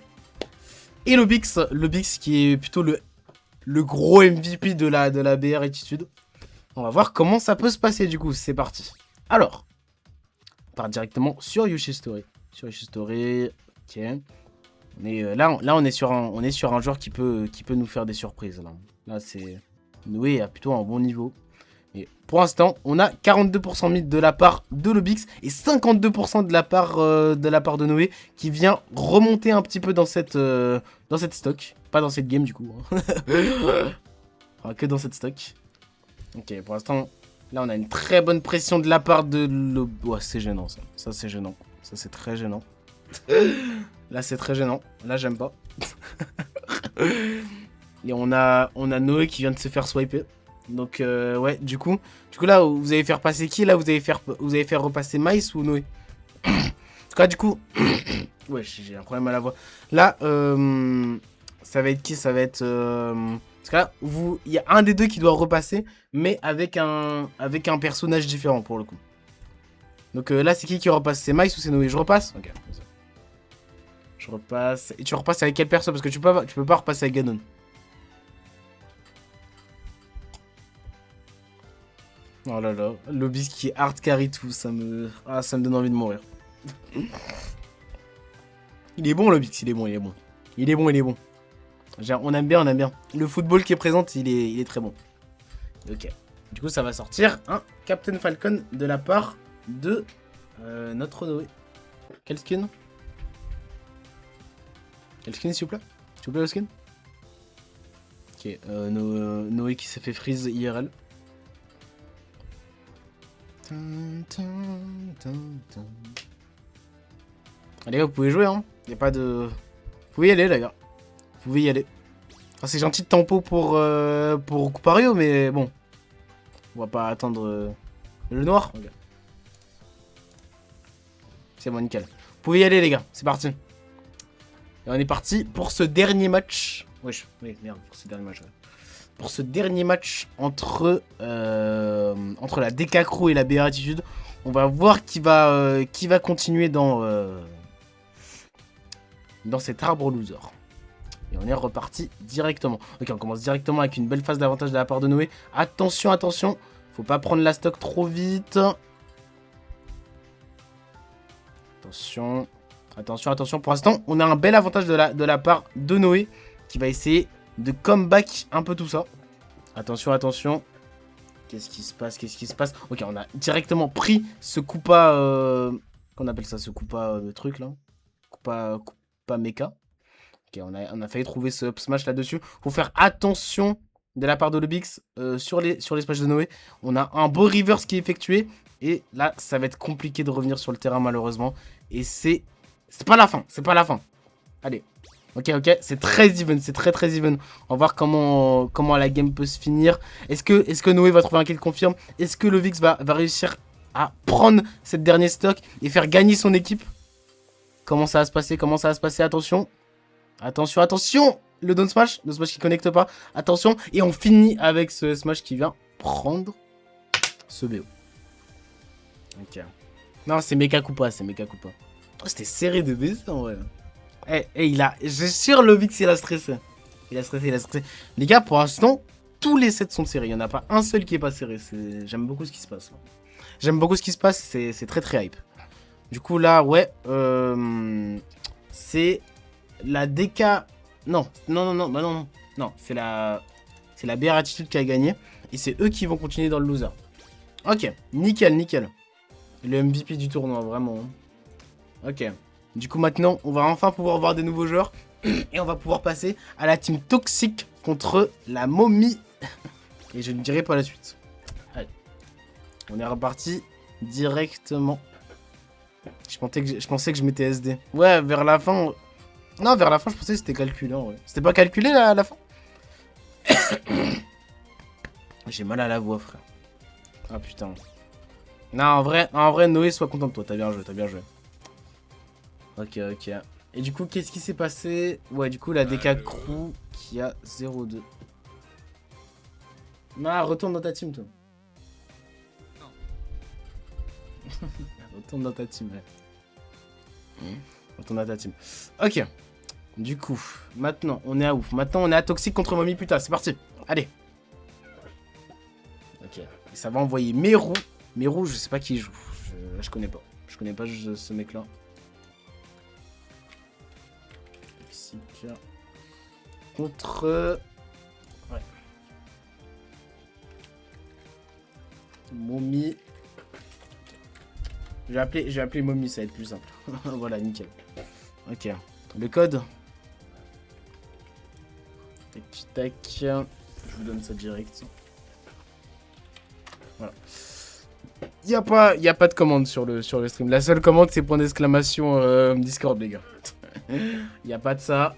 et Lobix. Lobix qui est plutôt le gros MVP de la BR Attitude. On va voir comment ça peut se passer du coup. C'est parti. Alors, on part directement sur Yoshi Story. Ok. Mais là, on est sur un joueur qui peut nous faire des surprises. Là c'est Noé a plutôt un bon niveau. Et pour l'instant, on a 42% mid de la part de Lobix et 52% de la part de Noé qui vient remonter un petit peu dans cette stock. Pas dans cette game du coup. Hein. Enfin, que dans cette stock. Ok, pour l'instant, là on a une très bonne pression de la part de Lobix. Ouais, c'est gênant ça. Ça c'est gênant. Ça c'est très gênant. Là c'est très gênant. Là j'aime pas. Et on a Noé qui vient de se faire swiper. Donc ouais, du coup là vous allez faire passer qui? Là vous allez faire repasser Mice ou Noé? En tout cas du coup ouais, j'ai un problème à la voix. Là ça va être qui? Ça va être parce que là il y a un des deux qui doit repasser, mais avec un personnage différent pour le coup. Donc là c'est qui repasse? C'est Mice ou c'est Noé? Je repasse. Ok. Je repasse. Et tu repasses avec quelle personne? Parce que tu peux pas repasser avec Ganon. Oh là là, Lobix qui est hard carry tout, ça me donne envie de mourir. Il est bon Lobix, il est bon. On aime bien. Le football qui est présent, il est très bon. Ok. Du coup, ça va sortir un Captain Falcon de la part de notre Noé. Quel skin? S'il vous plaît? Le skin? Ok, Noé qui s'est fait freeze IRL. Allez, vous pouvez jouer, hein. Y a pas de... Vous pouvez y aller, d'ailleurs. Vous pouvez y aller. Ah, c'est gentil de tempo pour Coupario, mais bon. On va pas attendre le noir. Okay. C'est bon, nickel. Vous pouvez y aller, les gars. C'est parti. Et on est parti pour ce dernier match. Wesh, oui, merde, pour ce dernier match. Ouais. Pour ce dernier match entre la DK Crew et la BR Attitude. On va voir qui va continuer dans cet arbre loser. Et on est reparti directement. Ok, on commence directement avec une belle phase d'avantage de la part de Noé. Attention, attention. Faut pas prendre la stock trop vite. Attention. Attention, attention. Pour l'instant, on a un bel avantage de la part de Noé. Qui va essayer de comeback un peu tout ça. Attention, attention. Qu'est-ce qui se passe? Qu'est-ce qui se passe? Ok, on a directement pris ce Koopa... qu'on appelle ça? Ce Koopa de truc, là. Koopa mecha. Ok, on a failli trouver ce up smash là-dessus. Faut faire attention de la part de Lobix sur les smash de Noé. On a un beau reverse qui est effectué. Et là, ça va être compliqué de revenir sur le terrain, malheureusement. Et c'est pas la fin. C'est pas la fin. Allez. Ok, ok. C'est très even. C'est très, très even. On va voir comment la game peut se finir. Est-ce que Noé va trouver un kill confirme? Est-ce que Lobix va réussir à prendre cette dernière stock et faire gagner son équipe? Comment ça va se passer? Comment ça va se passer? Attention. Attention, attention! Le down smash. Le smash qui connecte pas. Attention. Et on finit avec ce smash qui vient prendre ce BO. Ok. Non, c'est Mecha Koopa. C'est Mecha Koopa. Oh, c'était serré de baiser en vrai. Il a... Je suis sûr, Lobix, il a stressé. Il a stressé, il a stressé. Les gars, pour l'instant, tous les sets sont serrés. Il n'y en a pas un seul qui est pas serré. J'aime beaucoup ce qui se passe. J'aime beaucoup ce qui se passe. C'est très, très hype. Du coup, là, ouais. C'est... La DK... Non, non, non, non, bah non, non. Non, c'est la BR Attitude qui a gagné. Et c'est eux qui vont continuer dans le loser. Ok, nickel, nickel. Le MVP du tournoi, vraiment. Ok. Du coup, maintenant, on va enfin pouvoir voir des nouveaux joueurs. Et on va pouvoir passer à la team toxique contre la momie. Et je ne dirai pas la suite. Allez. On est reparti directement. Je pensais que je m'étais SD. Ouais, vers la fin... Non, vers la fin, je pensais que c'était calculé, en vrai. C'était pas calculé, là, à la fin? J'ai mal à la voix, frère. Ah, putain. Non, en vrai, Noé, sois content de toi. T'as bien joué, t'as bien joué. Ok, ok. Et du coup, qu'est-ce qui s'est passé? Ouais, du coup, la DK Crew qui a 0-2. Non, retourne dans ta team, toi. Non. Retourne dans ta team, ouais. Retourne dans ta team. Ok. Du coup, maintenant, on est à ouf. Maintenant, on est à toxique contre Mommy, putain. C'est parti. Allez. Ok. Et ça va envoyer Meru. Meru, je sais pas qui joue. Je connais pas. Je connais pas ce mec-là. Toxique. Contre... Ouais. Mommy. Je vais appeler Mommy, ça va être plus simple. Voilà, nickel. Ok. Le code. Tac, tac. Je vous donne ça direct. Voilà. Il y a pas de commande sur le stream. La seule commande, c'est point d'exclamation Discord, les gars. Il n'y a pas de ça.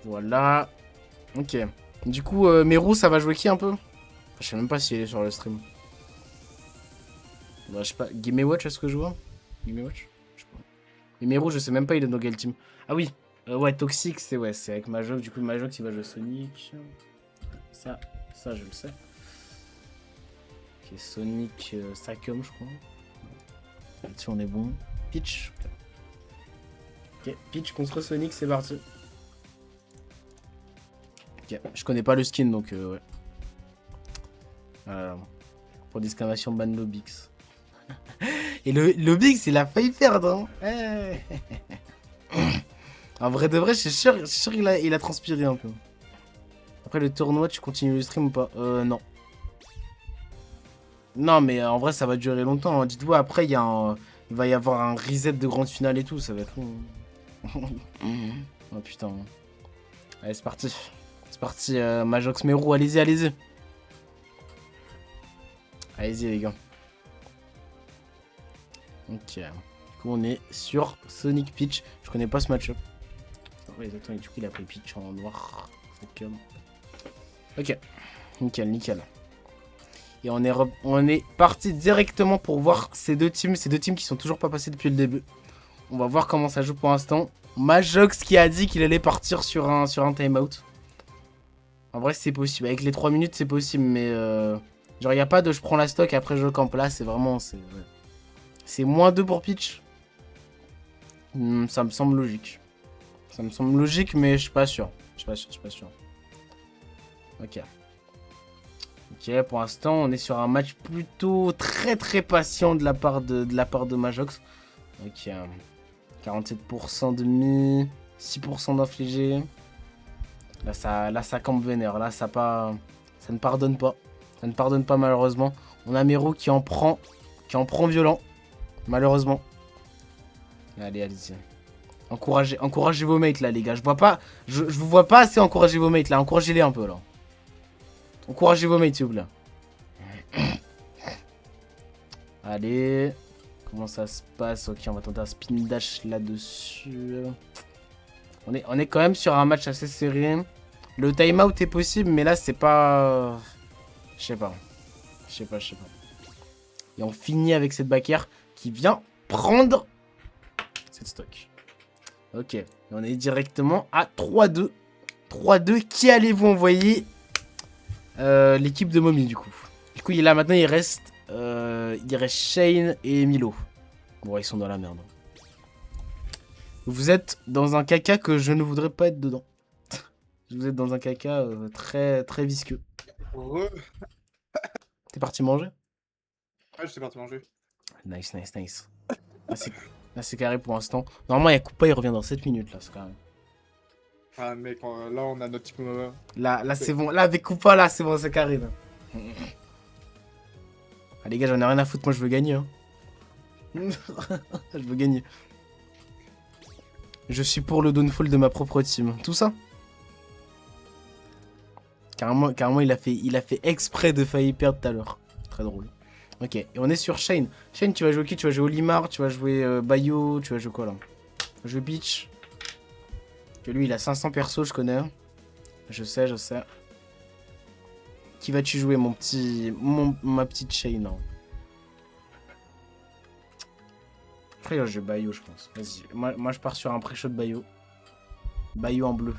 Voilà. Ok. Du coup, Meru, ça va jouer qui un peu? Je sais même pas si elle est sur le stream. Bah, je sais pas. Game Watch, est-ce que je vois? Game Watch? Je sais pas. Et Meru, je sais même pas, il est dans quel team. Ah oui. Ouais, Toxic, c'est avec Majok. Du coup, Majok, il va jouer Sonic. Ça, je le sais. Ok, Sonic, Sakum, je crois. Là-dessus, on est bon. Peach. Ok, Peach contre Sonic, c'est parti. Ok, je connais pas le skin, donc ouais. Pour d'exclamation, ban Lobix. Et Lobix, il a failli perdre. Hein. En vrai de vrai, je suis sûr qu'il a transpiré un peu. Après le tournoi, tu continues le stream ou pas? Non. Non, mais en vrai, ça va durer longtemps. Hein. Dites-vous, après, il va y avoir un reset de grande finale et tout. Ça va être long. Oh putain. Allez, c'est parti. C'est parti, Majox Meru. Allez-y, allez-y. Allez-y, les gars. Ok. Du coup, on est sur Sonic Peach. Je connais pas ce match-up. Ouais, exactement. Et du coup, il a pris Peach en noir. Ok. Nickel, nickel. Et on est parti directement pour voir ces deux teams qui sont toujours pas passés depuis le début. On va voir comment ça joue pour l'instant. Majox qui a dit qu'il allait partir sur un timeout. En vrai, c'est possible. Avec les 3 minutes, c'est possible. Mais genre, il n'y a pas de je prends la stock et après je campe. Là, c'est vraiment... C'est -2 pour Peach. Ça me semble logique. Ça me semble logique, mais je suis pas sûr. Je suis pas sûr. Ok. Ok, pour l'instant, on est sur un match plutôt très patient de la part de Majox. Ok. 47% de mi, 6% d'infligé. Là, ça campe vénère. Là, ça ne pardonne pas. Ça ne pardonne pas, malheureusement. On a Mero qui en prend violent. Malheureusement. Allez, allez-y. Encouragez vos mates, là, les gars. Je vous vois pas assez encourager vos mates, là. Encouragez-les un peu, là. Encouragez vos mates, s'il vous plaît. Allez. Comment ça se passe? Ok, on va tenter un spin dash là-dessus. On est quand même sur un match assez serré. Le timeout est possible, mais là, c'est pas... Je sais pas. Et on finit avec cette backer qui vient prendre cette stock. Ok. Et on est directement à 3-2. 3-2. Qui allez-vous envoyer? L'équipe de Mommy, du coup. Du coup, là, maintenant, il reste Shane et Milo. Bon, ils sont dans la merde. Vous êtes dans un caca que je ne voudrais pas être dedans. Vous êtes dans un caca très visqueux. T'es parti manger? Ouais, j'étais parti manger. Nice. Là, c'est carré pour l'instant. Normalement, il y a Koopa, il revient dans 7 minutes, là, c'est carré. Ah, mec, là, on a notre type. Là, c'est bon. Là, avec Koopa, là, c'est bon, c'est carré, là. Ah, les gars, j'en ai rien à foutre, moi, je veux gagner, hein. Je veux gagner. Je suis pour le downfall de ma propre team. Tout ça? Carrément, il a fait exprès de faillir perdre tout à l'heure. Très drôle. Ok, et on est sur Shane. Shane, tu vas jouer qui? Tu vas jouer Olimar, tu vas jouer Bayo, tu vas jouer quoi là? Tu vas jouer Peach. Que lui, il a 500 persos, je connais. Je sais. Qui vas-tu jouer, ma petite Shane hein? Après, je vais Bayo, je pense. Vas-y, moi, je pars sur un pré-shot Bayo. Bayo en bleu.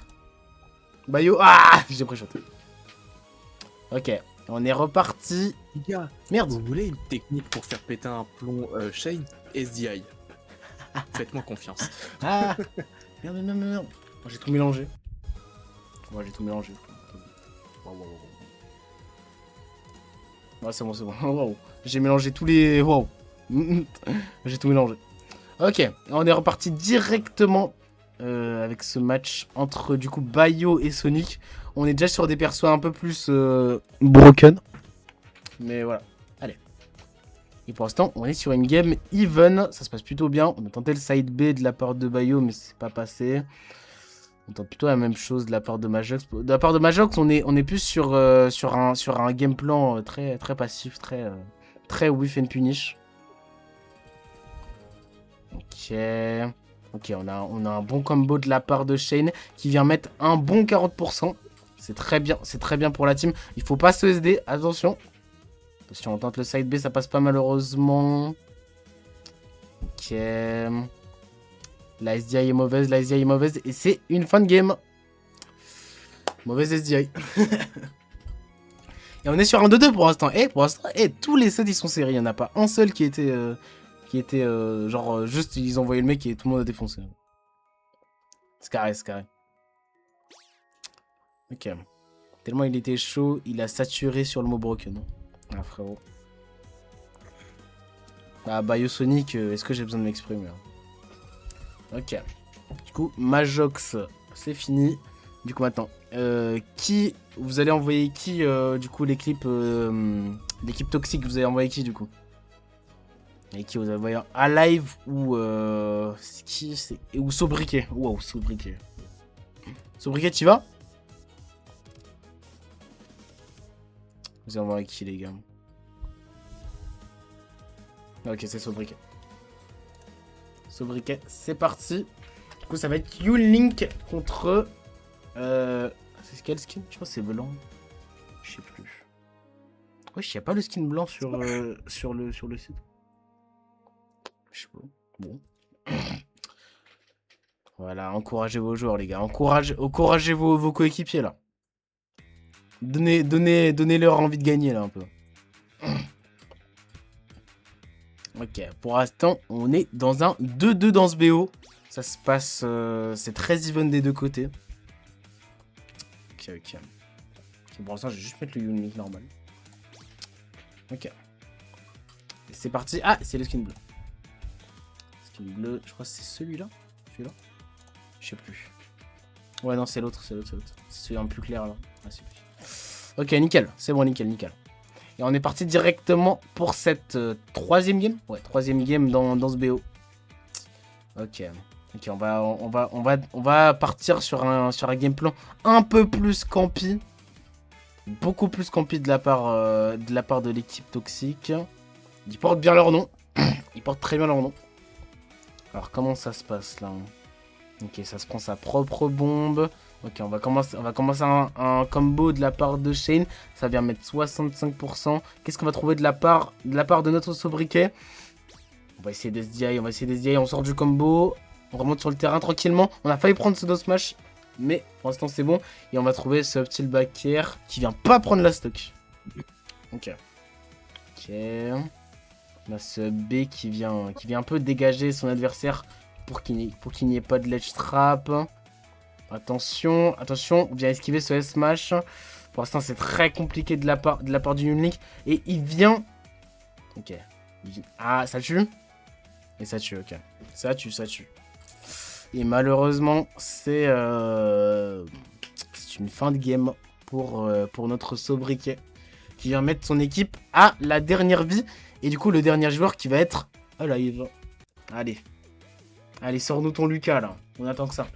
Bayo, ah! J'ai pré-shot. Ok, on est reparti. Les gars, merde. Vous voulez une technique pour faire péter un plomb Shane? SDI. Faites-moi confiance. Ah. Merde. J'ai tout mélangé. Ouais, c'est bon. Wow. J'ai mélangé tous les... Wow. J'ai tout mélangé. Ok, on est reparti directement avec ce match entre du coup Bayo et Sonic. On est déjà sur des persos un peu plus broken. Mais voilà, allez. Et pour l'instant, on est sur une game even. Ça se passe plutôt bien. On a tenté le side B de la part de Bayo, mais c'est pas passé. On tente plutôt la même chose de la part de Majox. De la part de Majox, on est plus sur un game plan très passif, très whiff and punish. Ok, on a un bon combo de la part de Shane qui vient mettre un bon 40%. C'est très bien pour la team. Il faut pas se SD, attention. Si on tente le side B, ça passe pas malheureusement. Ok. La SDI est mauvaise, et c'est une fin de game. Mauvaise SDI. Et on est sur un 2-2 pour l'instant. Tous les sets ils sont serrés. Il n'y en a pas un seul qui était genre juste ils envoyaient le mec et tout le monde a défoncé. C'est carré. Ok. Tellement il était chaud, il a saturé sur le mot broken. Ah frérot. Ah Bayo Sonic, est-ce que j'ai besoin de m'exprimer hein? Ok. Du coup, Majox, c'est fini. Du coup maintenant, vous allez envoyer qui du coup l'équipe toxique, vous allez envoyer qui du coup? Et qui vous avez envoyé Alive ou ou Sobriquet. Wow, Sobriquet. Sobriquet, tu vas? Vous avez envoyé qui les gars? Ok, c'est Sobriquet. Sobriquet, c'est parti. Du coup, ça va être Yulink contre... c'est quel skin? Je crois que c'est blanc. Je sais plus. Wesh, y a pas le skin blanc sur le site. Je sais pas. Bon. Voilà, encouragez vos joueurs, les gars. Encouragez vos coéquipiers, là. Donnez-leur envie de gagner, là, un peu. Ok, pour l'instant, on est dans un 2-2 dans ce BO. Ça se passe... c'est très even des deux côtés. Ok. Pour l'instant, je vais juste mettre le unique normal. Ok. Et c'est parti. Ah, c'est le skin bleu. Skin bleu, je crois que c'est celui-là. Celui-là. Je sais plus. Ouais, non, c'est l'autre. C'est celui un plus clair, là. Ah, c'est lui. Ok, nickel. C'est bon, nickel. Et on est parti directement pour cette troisième game. Ouais, troisième game dans ce BO. Ok, on va partir sur un game plan un peu plus campi. Beaucoup plus campi de la part de l'équipe toxique. Ils portent bien leur nom. Ils portent très bien leur nom. Alors, comment ça se passe, là? Ok, ça se prend sa propre bombe. Ok, on va commencer un combo de la part de Shane. Ça vient mettre 65%. Qu'est-ce qu'on va trouver de la part de notre sobriquet? On va essayer d'SDI, on sort du combo. On remonte sur le terrain tranquillement. On a failli prendre ce dos smash. Mais pour l'instant, c'est bon. Et on va trouver ce petit backer qui vient pas prendre la stock. Ok. On a ce B qui vient un peu dégager son adversaire pour qu'il n'y ait pas de ledge trap. Attention, on vient esquiver ce S-Smash. Pour l'instant, c'est très compliqué de la part du Unlink. Et il vient... Ok. Ah, ça tue? Et ça tue, ok. Ça tue. Et malheureusement, c'est une fin de game pour notre sobriquet. Qui vient mettre son équipe à la dernière vie. Et du coup, le dernier joueur qui va être Alive. Allez, sors-nous ton Lucas, là. On attend que ça.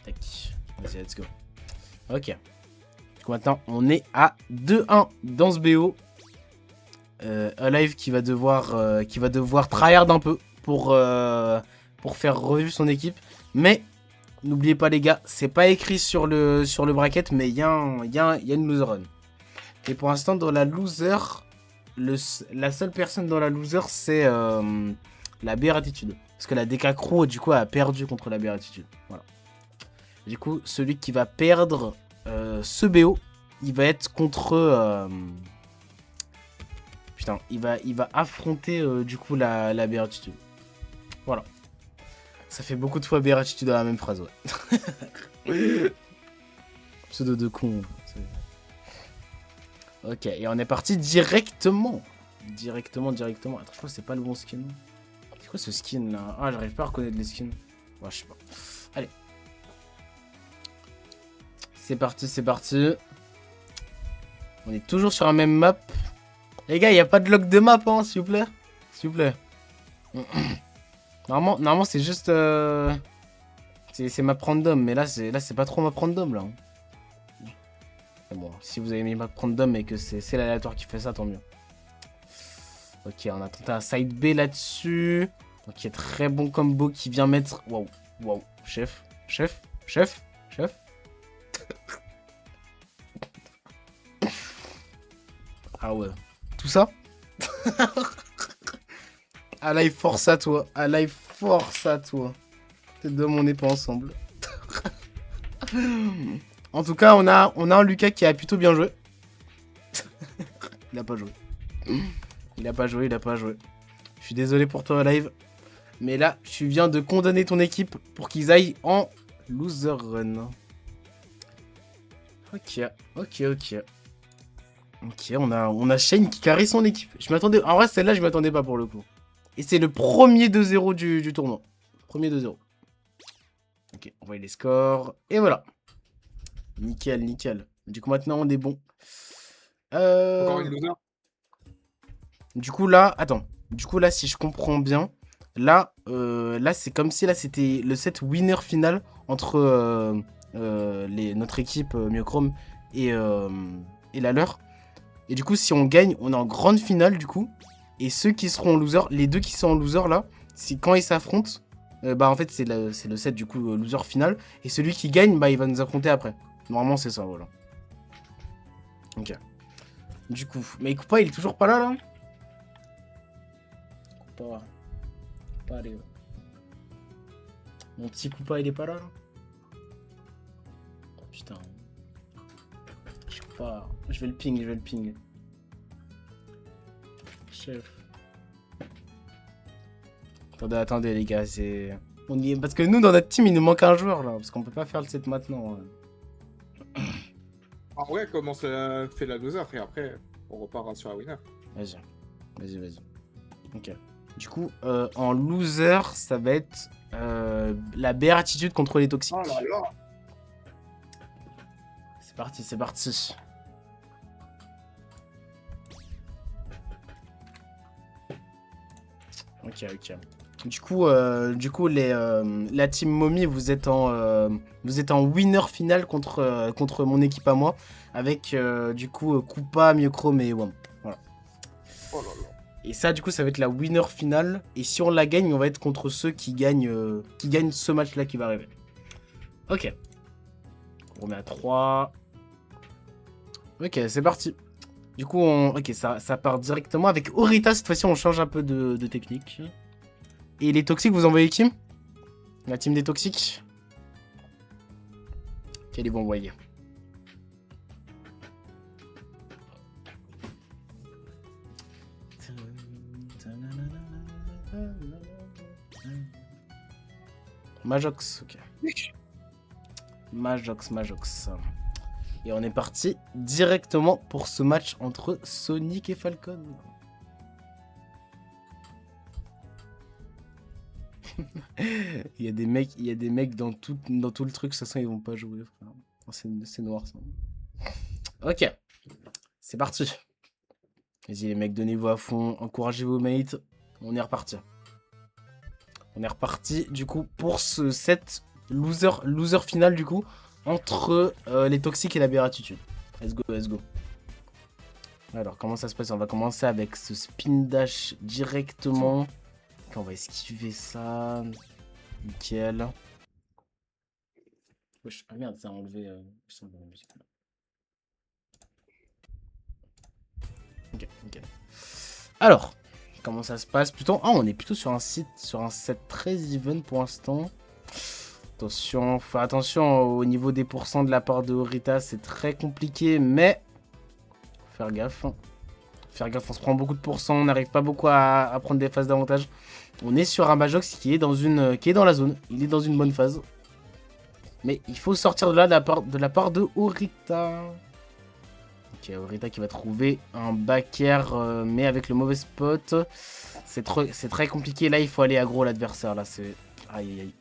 Tac. Vas-y, let's go. Ok. Du coup, maintenant, on est à 2-1 dans ce BO. Alive qui va devoir tryhard un peu pour faire revivre son équipe. Mais... n'oubliez pas les gars, c'est pas écrit sur le bracket, mais il y a une loser run. Et pour l'instant, dans la loser, la seule personne dans la loser, c'est la Béatitude. Parce que la DK Crew, du coup, a perdu contre la Béatitude. Voilà. Du coup, celui qui va perdre ce BO, il va être contre... putain, il va affronter du coup la Béatitude. Voilà. Ça fait beaucoup de fois Béatitude dans la même phrase, ouais. Pseudo de con. Ok, et on est parti directement. Directement. Attends, je crois que c'est pas le bon skin. C'est quoi ce skin là? Ah, j'arrive pas à reconnaître les skins. Ouais, je sais pas. Allez. C'est parti. On est toujours sur la même map. Les gars, il n'y a pas de lock de map, hein, s'il vous plaît. Normalement c'est juste... c'est map random, mais là c'est pas trop map random, là. Mais bon, si vous avez mis map random et que c'est l'aléatoire qui fait ça, tant mieux. Ok, on a tenté un side B là-dessus. Ok, très bon combo qui vient mettre... Wow. Chef. Ah ouais. Tout ça? Alive, force à toi. Peut-être de on n'est pas ensemble. En tout cas, on a un Lucas qui a plutôt bien joué. Il a pas joué. Je suis désolé pour toi, Alive. Mais là, tu viens de condamner ton équipe pour qu'ils aillent en loser run. Ok, on a Shane qui carry son équipe. En vrai, celle-là, je m'attendais pas pour le coup. Et c'est le premier 2-0 du tournoi. Premier 2-0. Ok, on voit les scores. Et voilà. Nickel. Du coup, maintenant, on est bon. Encore une loser? Du coup, là, si je comprends bien, là c'est comme si là, c'était le set winner final entre notre équipe Myochrome et la leur. Et du coup, si on gagne, on est en grande finale du coup. Et ceux qui seront en loser, les deux qui sont en loser là, quand ils s'affrontent, bah en fait c'est le set du coup loser final. Et celui qui gagne, bah il va nous affronter après. Normalement c'est ça, voilà. Ok. Du coup, mais Koopa il est toujours pas là. Koopa. Koopa, allez. Mon petit Koopa il est pas là. Oh, putain. Je sais pas. Je vais le ping. Chef. Attendez les gars, c'est... On y est... Parce que nous dans notre team il nous manque un joueur là. Parce qu'on peut pas faire le set maintenant. En vrai, commence à faire la loser et après, on repart sur la winner. Vas-y. Ok. Du coup, en loser, ça va être la béatitude contre les toxiques. Oh là là. C'est parti. Ok. Du coup, la team Mommy, vous êtes en winner final contre mon équipe à moi, avec du coup Koopa, Myochrome et Wamp. Voilà. Oh là là. Et ça, du coup, ça va être la winner finale. Et si on la gagne, on va être contre ceux qui gagnent ce match-là qui va arriver. Ok. On remet à 3. Ok, c'est parti. Du coup, ça part directement avec Orita. Cette fois-ci, on change un peu de technique. Et les toxiques, vous envoyez qui? La team des toxiques? Quels ils vont envoyer? Majox, ok. Majox. Et on est parti directement pour ce match entre Sonic et Falcon. il y a des mecs dans tout le truc, de toute façon ils vont pas jouer, frère. C'est noir ça. Ok, c'est parti. Vas-y les mecs, donnez-vous à fond, encouragez vos mates. On est reparti. Du coup pour ce set loser final du coup entre les toxiques et la béatitude. Let's go. Alors comment ça se passe? On va commencer avec ce spin dash directement. Ok, on va esquiver ça. Nickel. Wesh, ah merde, ça a enlevé la musique. Ok. Alors, comment ça se passe? Plutôt, on est plutôt sur un set très even pour l'instant. Attention, faut faire attention au niveau des pourcents de la part de Orita, c'est très compliqué, mais faut faire gaffe. On se prend beaucoup de pourcents, on n'arrive pas beaucoup à prendre des phases d'avantage. On est sur un Majox qui est dans la zone, il est dans une bonne phase. Mais il faut sortir de là de la part de Orita. Ok, Orita qui va trouver un back air, mais avec le mauvais spot. C'est très compliqué, là il faut aller aggro l'adversaire, là c'est... Aïe.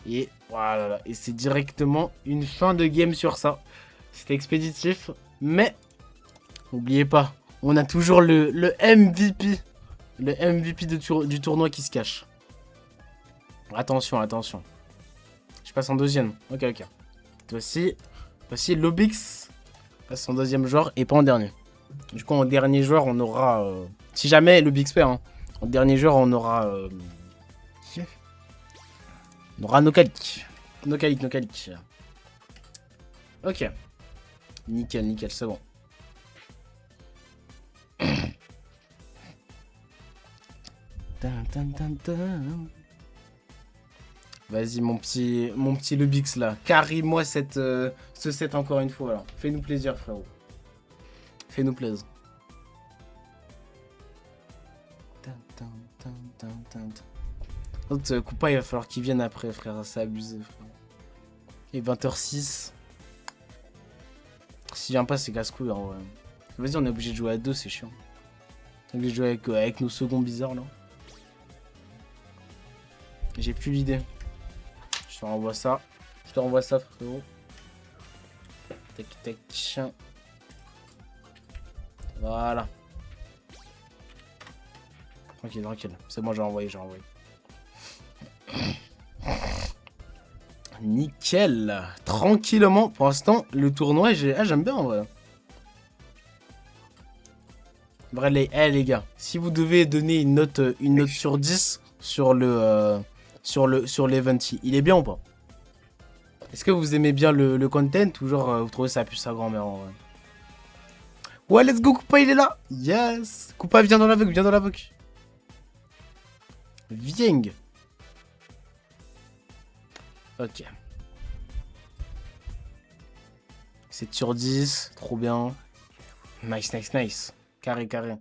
Et voilà, et c'est directement une fin de game sur ça. C'était expéditif, mais n'oubliez pas, on a toujours le MVP. Le MVP du tournoi qui se cache. Attention. Je passe en deuxième. Ok. Voici Lobix passe en deuxième joueur et pas en dernier. Du coup, en dernier joueur, on aura... si jamais Lobix perd, hein, en dernier joueur, on aura... On aura Nokalik. Ok. Nickel, c'est bon. Vas-y mon petit Lubix là. Carry-moi ce set encore une fois là. Fais-nous plaisir frérot. Fais-nous plaisir. L'autre Koopa il va falloir qu'il vienne après frère. C'est abusé frère. Et 20h06. S'il vient pas c'est casse-couille en vrai. Vas-y on est obligé de jouer à deux, c'est chiant. On est obligé de jouer avec nos seconds bizarres là. J'ai plus l'idée. Je te renvoie ça. Frérot. Tac. Voilà. Tranquille. C'est bon, j'ai envoyé. Nickel. Tranquillement. Pour l'instant, le tournoi, j'aime bien en vrai. Vrai, les gars, si vous devez donner une note sur 10 sur sur l'event, il est bien ou pas? Est-ce que vous aimez bien le content ou genre vous trouvez ça pue sa grand-mère en vrai? Ouais, let's go, Koopa, il est là. Yes. Koopa, viens dans l'aveugle, viens dans l'aveugle. Viens. Ok. 7 sur 10, trop bien. Nice, nice, nice. Carré, carré.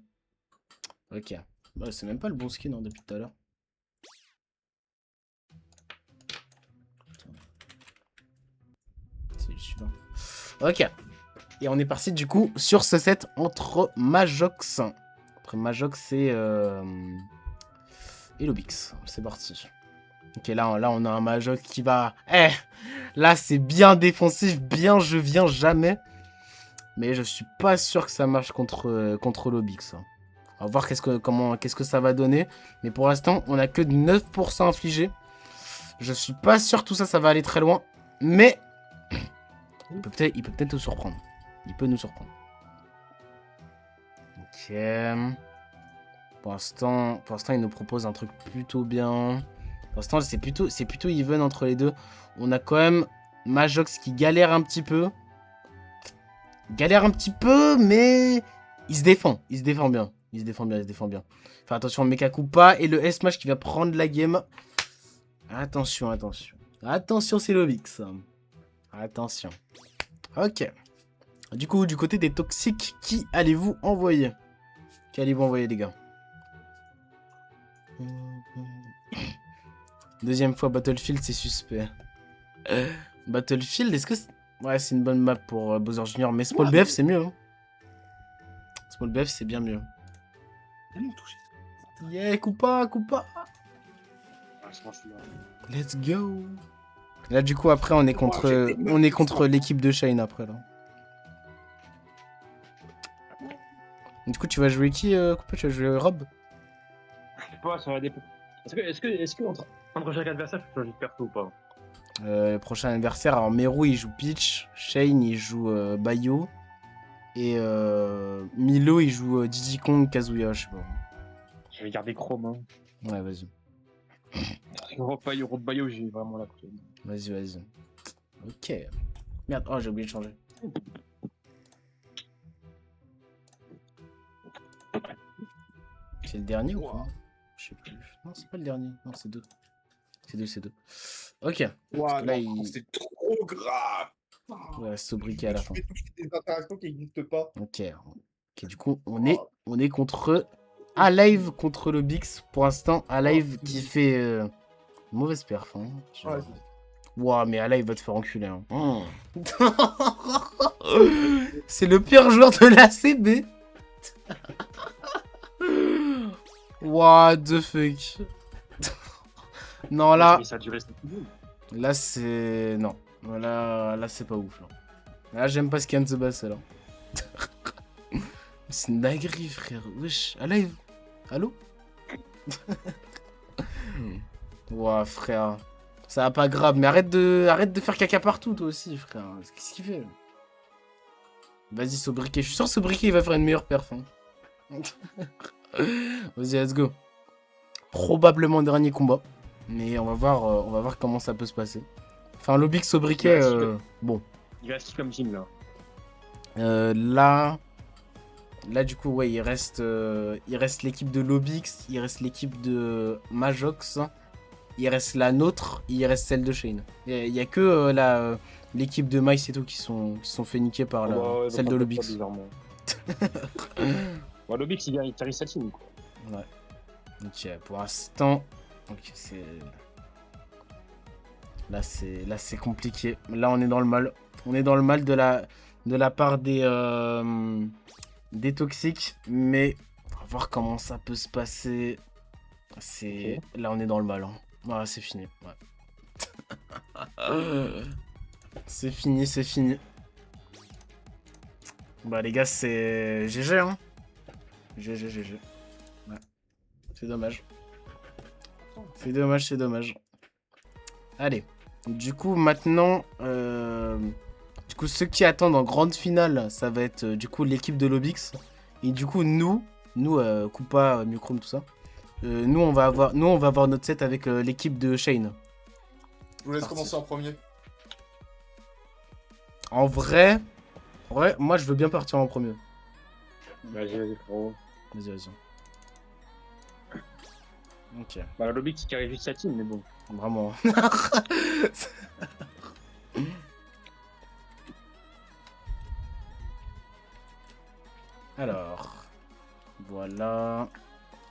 Ok. Bah, c'est même pas le bon skin hein, depuis tout à l'heure. C'est celui-là. Ok. Et on est parti du coup sur ce set entre Majox. Entre Majox et Lobix. C'est parti. Ok, là on a un Majox qui va... Là c'est bien défensif, bien je viens jamais. Mais je suis pas sûr que ça marche contre Lobix. On va voir qu'est-ce que ça va donner. Mais pour l'instant, on a que 9% infligé. Je suis pas sûr que tout ça, ça va aller très loin. Mais il peut peut-être nous surprendre. Il peut nous surprendre. Ok. Pour l'instant, il nous propose un truc plutôt bien. Pour l'instant, c'est plutôt even entre les deux. On a quand même Majox qui galère un petit peu. Mais il se défend. Il se défend bien. Enfin, attention, Mecha Koopa et le S-Smash qui va prendre la game. Attention. Attention, c'est Lobix. Attention. Ok. Du coup, du côté des toxiques, qui allez-vous envoyer? Les gars? Deuxième fois Battlefield, c'est suspect. Battlefield, est-ce que... Ouais, c'est une bonne map pour Bowser Jr. Mais Small BF, c'est mieux. Hein. Small BF, c'est bien mieux. Yeah, Koopa. Let's go. Là, du coup, après, on est contre l'équipe de Shine, après, là. Du coup, tu vas jouer qui, Koopa? Tu vas jouer Rob? Je sais pas, ça va dépendre. Est-ce que entre chaque adversaire, tu choisis de perso ou pas? Le prochain adversaire, alors Meru, il joue Peach. Shane, il joue Bayo. Et Milo, il joue Diddy Kong, Kazuya, je sais pas. Je vais garder Chrome. Hein. Ouais, vas-y. Rob Bayo, j'ai vraiment la coupe. Vas-y. Ok. Merde, oh, j'ai oublié de changer. C'est le dernier ou quoi? Je sais plus. Non, c'est pas le dernier. Non, c'est deux. C'est deux. Ok. Ouah, là, c'est trop grave. Ouais, sobriquet à la fin. Des interactions qui n'existent pas. Ok, du coup, on est contre Alive contre le Bix. Pour l'instant, Alive qui fait mauvaise perf. Hein. Ouah, mais Alive va te faire enculer. Hein. C'est le pire joueur de la CB. What the fuck. Non, là... Là, c'est... Non. Là c'est pas ouf. Là, j'aime pas Scan the Bass, là. C'est une dinguerie, frère. Wesh, Alive. Allô? Ouah, frère. Ça va pas grave, mais arrête de faire caca partout, toi aussi, frère. Qu'est-ce qu'il fait? Vas-y, Sobriquet. Je suis sûr que Sobriquet, il va faire une meilleure perf. Hein. Vas-y, let's go. Probablement dernier combat. Mais on va voir comment ça peut se passer. Enfin, Lobix Sobriquet, bon. Il reste comme team, là. Là, du coup, ouais, il reste l'équipe de Lobix, il reste l'équipe de Majox, il reste la nôtre, il reste celle de Shane. Il y a que l'équipe de Mice et tout qui sont fait niquer par celle de Lobix. Bon, Lobix, il tarisse sa team, quoi. Ouais. Ok, pour l'instant, ok, c'est... Là, c'est compliqué. Là, on est dans le mal. On est dans le mal de la part des toxiques. Mais on va voir comment ça peut se passer. Okay. Là, on est dans le mal. Hein. Voilà, c'est fini. Ouais. C'est fini. Bah, les gars, c'est GG. Hein. GG. Ouais. C'est dommage. C'est dommage. Allez. Du coup, maintenant, du coup, ceux qui attendent en grande finale, ça va être du coup l'équipe de Lobix. Et du coup, Koopa, Mukrum, tout ça. Nous, on va avoir notre set avec l'équipe de Shane. Je vous laisse Parti. commencer en premier. En vrai, moi, je veux bien partir en premier. Vas-y, frérot. Vas-y. Ok, Bah, le lobby qui arrive juste sa team, mais bon. vraiment. Alors, voilà.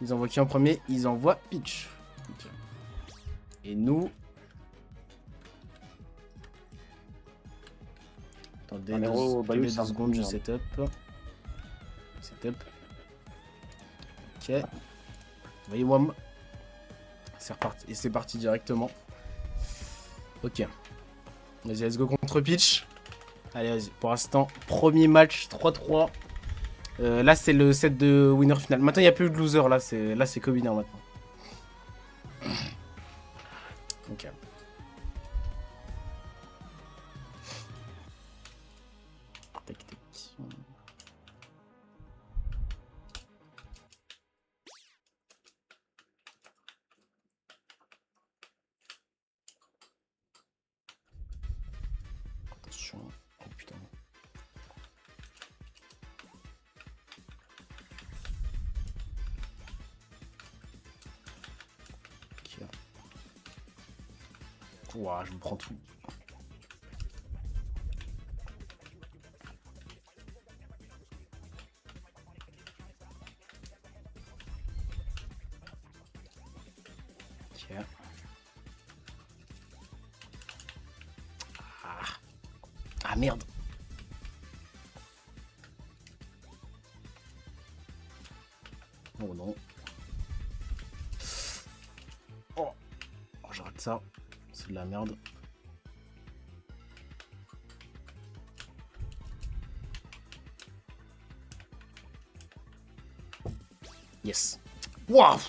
Ils envoient qui en premier? Ils envoient Peach. Ok. Et nous... Attendez, Un héros, Bayou, deux c'est un secondes, je peu setup. Setup. Ok. Voyez-moi. C'est reparti. Et c'est parti directement. Ok. Vas-y, let's go contre Peach. Allez, vas-y. Pour l'instant, premier match 3-3. Là, c'est le set de winner final. Maintenant, il n'y a plus de loser. Là, c'est que winner maintenant. Ok. Tac, tac. Attention. Oh putain. Ok. Ouah, je me prends tout. Ok. Ah merde. Oh non. Oh, je rate ça. C'est de la merde. Yes. Waouh.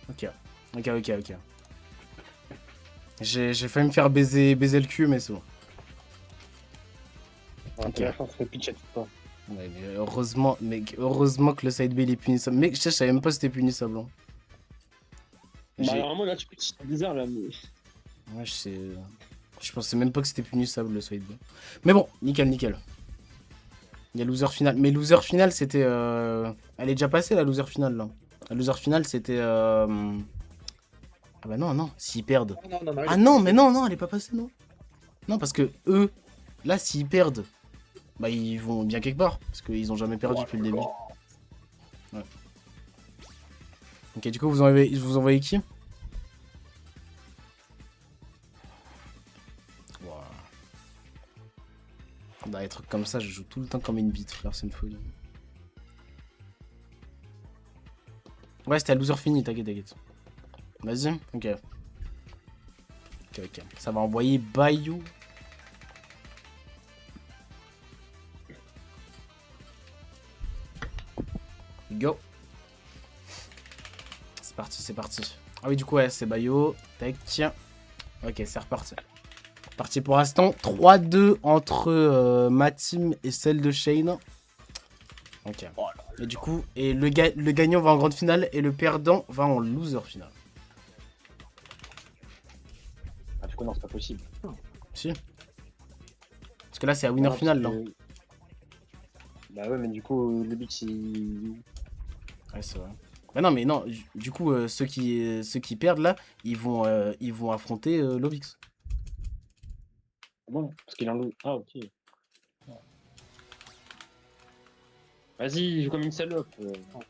Ok. J'ai failli me faire baiser le cul, mais c'est bon. Ok. La chance que Peach pas. Ouais, mais heureusement que le side B il est punissable. Mec, je savais même pas si c'était punissable. Hein. Bah, normalement, là, tu peux c'est bizarre, là, mais. Ouais, je sais. Je pensais même pas que c'était punissable le side B. Mais bon, nickel. Il y a loser final. Mais loser final, c'était. Elle est déjà passée la loser finale là. La loser finale, c'était. Ah bah non, s'ils perdent. Ah non, mais non, elle est pas passée, non. Non, parce que eux, là, s'ils perdent, bah ils vont bien quelque part. Parce qu'ils ont jamais perdu depuis le début. Ouais. Ok, du coup, vous envoyez qui? Wow. Bah, des trucs comme ça, je joue tout le temps comme une bite, frère, c'est une folie. Ouais, c'était à loser fini, t'inquiète. Vas-y, ok. Ça va envoyer Bayou. Go. C'est parti. Ah oui, du coup, ouais, c'est Bayou. Tac. Ok, c'est reparti. Parti pour l'instant. 3-2 entre ma team et celle de Shane. Ok. Et du coup, le gagnant va en grande finale et le perdant va en loser finale. Ah, du coup, non, c'est pas possible. Si. Parce que là, c'est à winner finale, là. Bah ouais, mais du coup, le but, il. Ouais, c'est vrai. Bah non, mais non, du coup, ceux qui perdent, là, ils vont affronter Lobix. Bon, parce qu'il en loue. Ah, ok. Vas-y, joue comme une salope. Ok,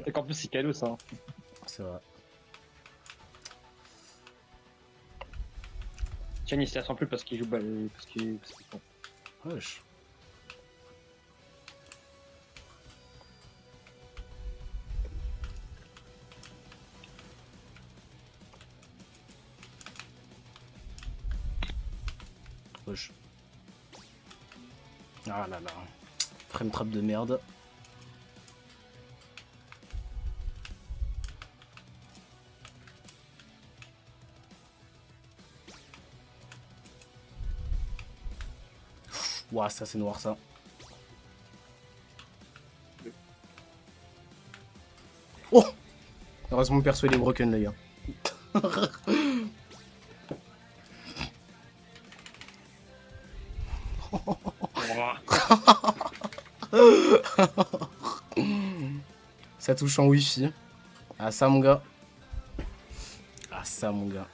Et qu'en plus, c'est cadeau, ça. c'est vrai. Tiens, il se la sent plus parce qu'il joue parce qu'il Wesh. Wesh. Ah là là. Frame trap de merde. Ouah, ça c'est noir ça. Oh! Heureusement, le perso il est broken, les gars. Ça touche en wifi. Ah ça mon gars. Ah ça mon gars.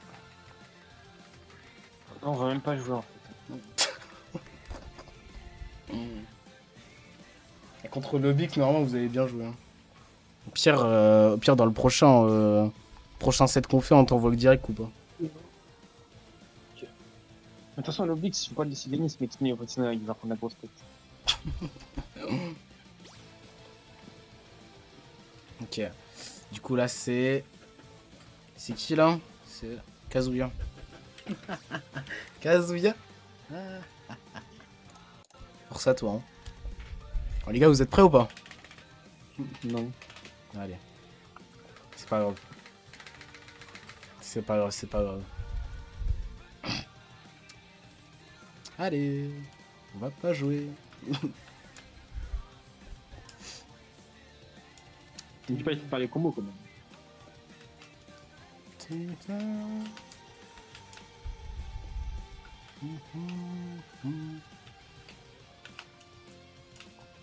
Non, on va même pas jouer en fait. Et contre Lobic, normalement vous avez bien joué. Hein. Au pire dans le prochain set qu'on fait, on t'envoie le direct ou pas? De toute façon, l'Oblix, je peux pas le laisser gagner, ce mec, sinon il va prendre la grosse tête. Ok. Du coup là c'est... C'est qui là? C'est Kazuya. Kazuya. Force à toi. Hein. Alors, les gars, vous êtes prêts ou pas? Non. Allez. C'est pas grave. C'est pas grave, c'est pas grave. Allez. On va pas jouer. Tu dis pas essayer de faire les combos quand même.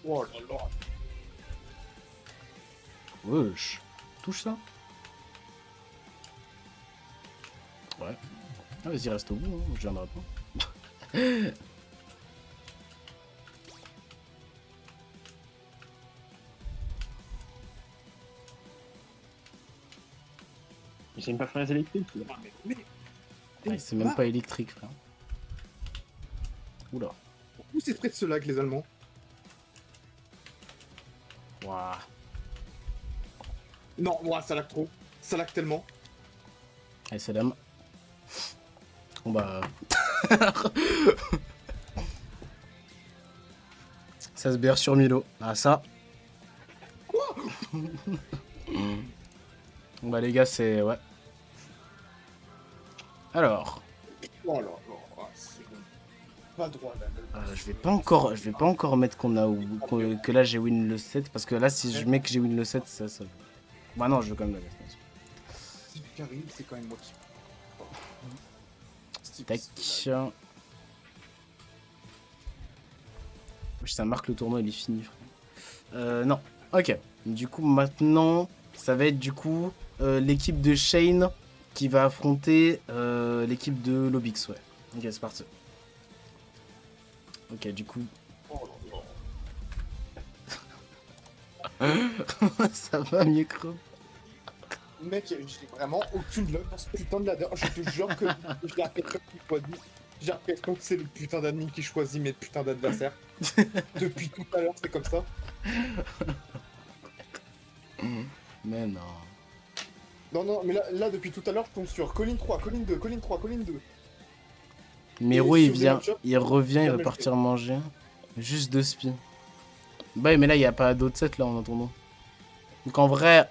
Oh là là. Wesh. Touche ça. Ouais. Ah, vas-y, reste au bout, hein. Je viendrai pas. J'ai même pas fait les électriques. Ouais, c'est même pas électrique, frère. Oula. Où c'est près de ce lac, les Allemands? Waouh. Non, moi, ça lag trop. Ça lag tellement. Allez, salam. Bon bah... ça se berre sur Milo. Ah ça. Quoi? Bon bah les gars, c'est... Ouais. Alors... Oh là là, ah, c'est bon. Pas droit là. je vais pas encore mettre que là j'ai win le 7 parce que là si je mets que j'ai win le 7 ça. Bah non, je veux quand même la mettre. Si tu carry, c'est quand même moi qui. Tac. Ça marque le tournoi, il est fini, frère. Non. Ok. Du coup, maintenant, ça va être du coup l'équipe de Shane qui va affronter l'équipe de Lobix, ouais. Ok, c'est parti. Ok, du coup... Oh là là. Ça va, micro. Mec, j'ai vraiment aucune luck dans ce putain de ladder. Je te jure que j'ai l'impression qu'il choisit. J'ai l'impression que c'est le putain d'admin qui choisit mes putains d'adversaires. Depuis tout à l'heure, c'est comme ça. Mais non. Non, mais là depuis tout à l'heure, je tombe sur colline 3, colline 2, colline 3, colline 2. Miro, Et il sur des vient, match-ups, il revient, il va jamais partir manger. Juste 2 spies. Bah mais là, il n'y a pas d'autres sets là en attendant. Donc en vrai,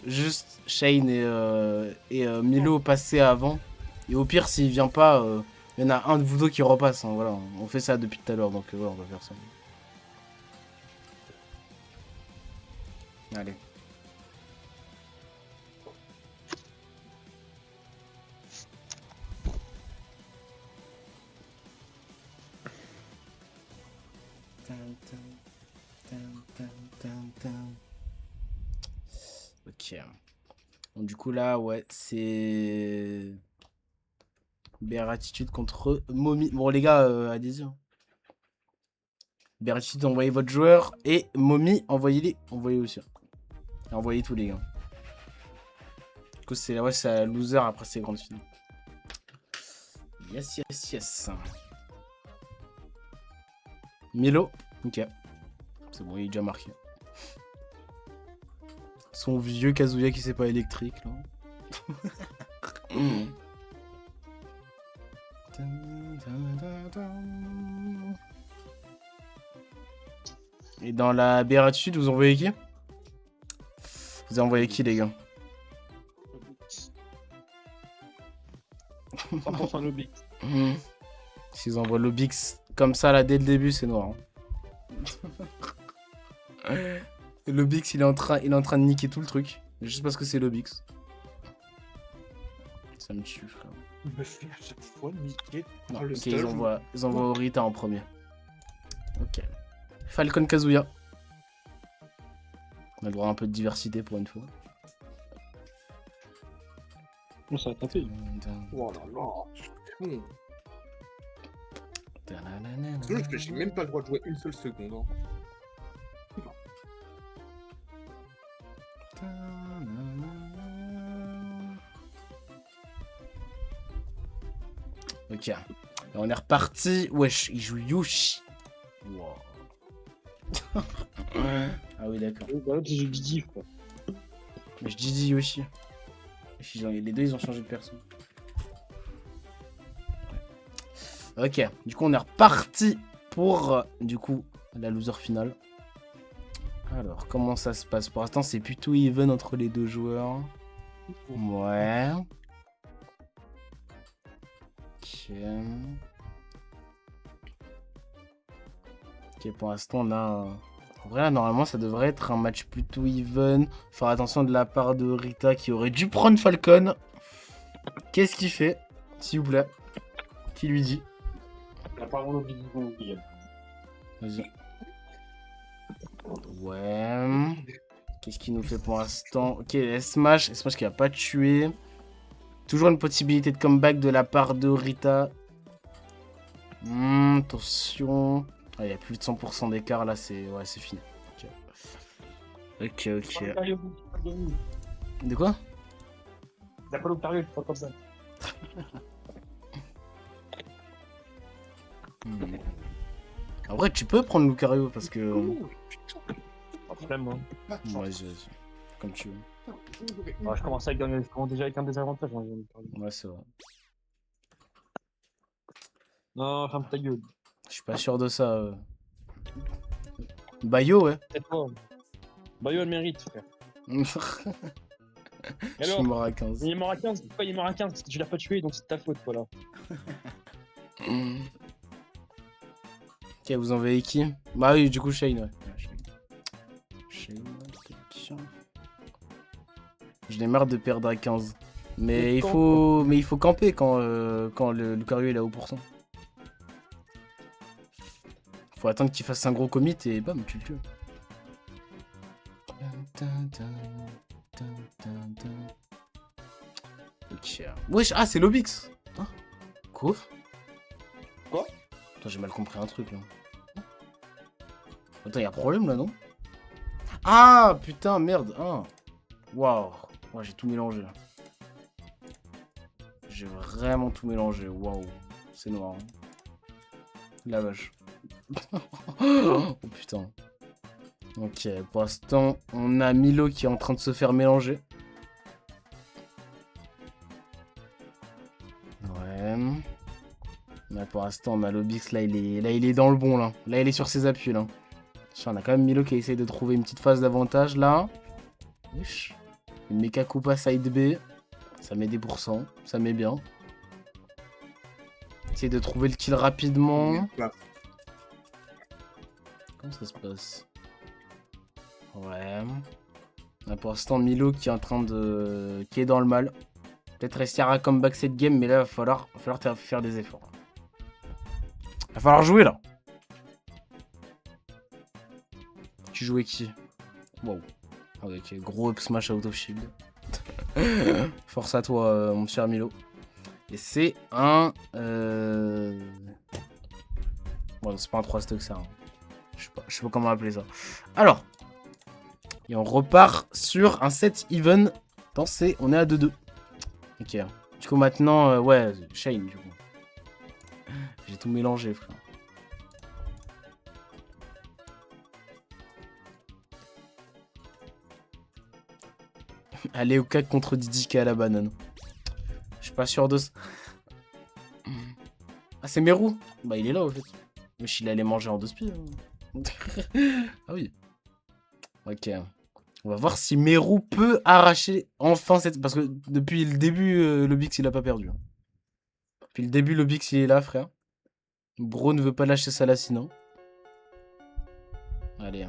juste Shane et Milo passer avant. Et au pire, s'il vient pas, il y en a un de vous deux qui repasse. Hein, voilà, on fait ça depuis tout à l'heure, donc voilà, on va faire ça. Allez. Ok. Donc, du coup là, ouais, c'est... Bératitude contre Momi. Bon les gars, allez-y. Hein. Bératitude, envoyez votre joueur. Et Momi, envoyez-les. Envoyez aussi. Et envoyez tous les gars. Du coup, c'est un loser après ces grandes finales. Yes, yes, yes. Milo. Ok. C'est bon, il est déjà marqué. Son vieux Kazuya qui c'est pas électrique là. Et dans la Bératitude, vous envoyez qui? Vous avez envoyé qui les gars? 100% l'Oblix. S'ils envoient Lobix Comme ça, là, dès le début, c'est noir. Hein. Le Bix, il est en train de niquer tout le truc. Juste parce que c'est le Bix. Ça me tue, frère. Il me fait à chaque fois niquer Non, par le ok, stuff. ils envoient Orita en premier. Ok. Falcon Kazuya. On a le droit à un peu de diversité pour une fois. Non, ça va taper. Oh là là. Bon. C'est juste que j'ai même pas le droit de jouer une seule seconde. Hein. Ok. Et on est reparti. Wesh, il joue Yoshi. Wow. Ah oui, d'accord. Bah, l'autre, j'ai Didi, quoi. Mais je dis Yoshi. Les deux, ils ont changé de perso. Ok. Du coup, on est reparti pour, du coup, la loser finale. Alors, comment ça se passe? Pour l'instant, c'est plutôt even entre les deux joueurs. Ouais. Ok. Ok, pour l'instant, on a... En vrai, normalement, ça devrait être un match plutôt even. Faire attention de la part de Rita qui aurait dû prendre Falcon. Qu'est-ce qu'il fait? S'il vous plaît. Qui lui dit? Apparemment, le Didi, Guillaume. Vas-y. Ouais. Qu'est-ce qu'il nous fait pour l'instant? Ok, Smash qui a pas tué. Toujours une possibilité de comeback de la part de Rita. Attention. Ah, il y a plus de 100% d'écart là, c'est fini. Ok. De quoi? T'as pas l'Octario, pas comme ça. En vrai, tu peux prendre Lucario parce que. Pas de problème, moi. Ouais, comme tu veux. Je commence déjà avec un désavantage. Hein, Ouais, c'est vrai. non, ferme ta gueule. Je suis pas sûr de ça. Bayo, ouais. C'est toi. Bayo, elle mérite, frère. Je suis Alors, mort à 15. il est mort à 15. Pourquoi il est mort à 15? Parce que tu l'as pas tué, donc c'est de ta faute, voilà. Ok, vous envoyez qui? Bah oui, du coup, Shane, ouais. Shane, je l'ai marre de perdre à 15. Mais il faut camper quand le Lucario est là haut pourcent. Faut attendre qu'il fasse un gros commit et bam, tu le tues. Ok. Wesh, ah, c'est Lobix. Hein? Quoi? Attends, j'ai mal compris un truc là. Attends, y'a un problème là, non? Ah, putain, merde. Ah. Waouh. Ouais, j'ai tout mélangé là. J'ai vraiment tout mélangé. Waouh. C'est noir. Hein. La vache. Oh putain. Ok, pour l'instant, on a Milo qui est en train de se faire mélanger. Ouais. Là, pour l'instant, on a Lobix. Là, il est dans le bon là. Là, il est sur ses appuis là. On a quand même Milo qui essaye de trouver une petite phase d'avantage là. Wesh. Une Mecha Koopa side B. Ça met des pourcents. Ça met bien. Essaye de trouver le kill rapidement. Comment ça se passe? Ouais. Là, pour l'instant, Milo qui est en train de... qui est dans le mal. Peut-être réussir à comeback cette game, mais là, il va falloir faire des efforts. Il va falloir jouer, là. Tu jouais qui? Wow. Ok, gros up smash out of shield. Force à toi, mon cher Milo. Et c'est un... Bon, c'est pas un 3 stock, ça. Hein. Je sais pas comment appeler ça. Alors. Et on repart sur un set even. Attends, on est à 2-2. Ok. Du coup, maintenant, ouais, Shane, du coup. J'ai tout mélangé, frère. Allez au 4 contre Didi qui est à la banane. Je suis pas sûr de ça. Ah, c'est Meru? Bah, il est là, au fait. Mais il allait manger en 2 spies. Hein. Ah oui. Ok. On va voir si Meru peut arracher enfin cette... Parce que depuis le début, le Bix, il a pas perdu. Hein. Depuis le début, le Bix, il est là, frère. Bro ne veut pas lâcher Salasina. Allez.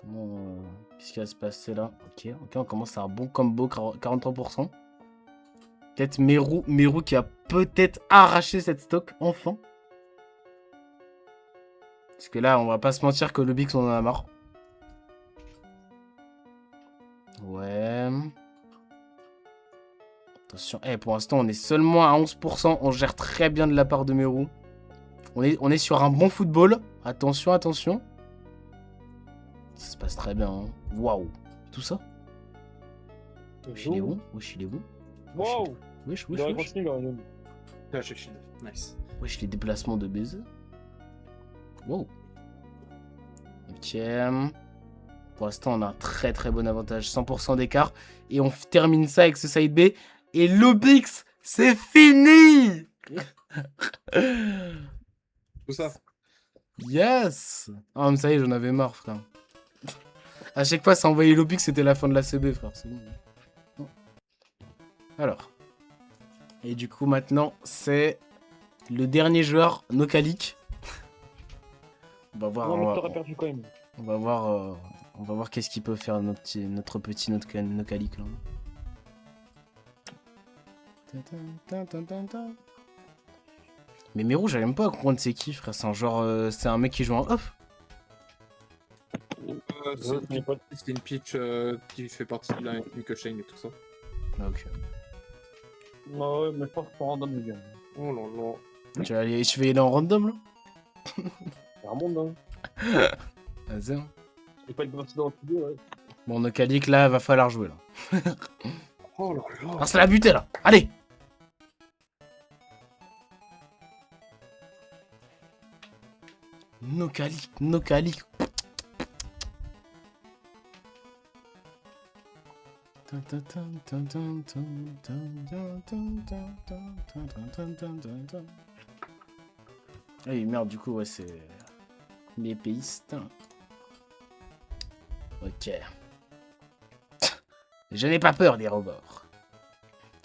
Comment... Qu'est-ce qui va se passer là? Ok, on commence à un bon combo, 43%. Peut-être Meru qui a peut-être arraché cette stock, enfin. Parce que là, on va pas se mentir que le Bix, on en a marre. Ouais. Attention, pour l'instant, on est seulement à 11%. On gère très bien de la part de Meru. On est sur un bon football. Attention, attention. Ça se passe très bien. Hein. Waouh. Tout ça? Wesh, il est où? Wesh, il est où? Wow. Wesh, Il wesh, aurait wesh. continué, il aurait gagné. Là, j'ai shield. Nice. Wesh, les déplacements de baiser. Wow. Ok. Pour l'instant, on a un très très bon avantage. 100% d'écart. Et on termine ça avec ce side B. Et l'Obix, c'est fini. Tout ça. Yes. Ah, mais ça y est, j'en avais marre, frère. À chaque fois, ça envoyait l'Obix, c'était la fin de la CB, frère. C'est bon. Alors. Et du coup, maintenant, c'est le dernier joueur, Nokalik. On va voir. Non, mais t'aurais perdu quand même. On va voir qu'est-ce qu'il peut faire notre petit Nokalik là. Mais Meru, j'arrive même pas à comprendre c'est qui, frère. C'est un genre, c'est un mec qui joue en off. C'est une pitch qui fait partie de la Nico Shane et tout ça. Ah, ok. Ouais, mais je pense qu'on random le gars. Oh là là. Tu vas y aller en random là? C'est un monde, hein. Vas-y. Hein. Il pas être parti dans le studio, ouais. Bon, Nokalik là, va falloir jouer là. Oh là là. Ah, c'est la butée là. Allez. Nokalik. Ah, merde, du coup, ouais, c'est l'épéiste. Ok. Je n'ai pas peur des robots.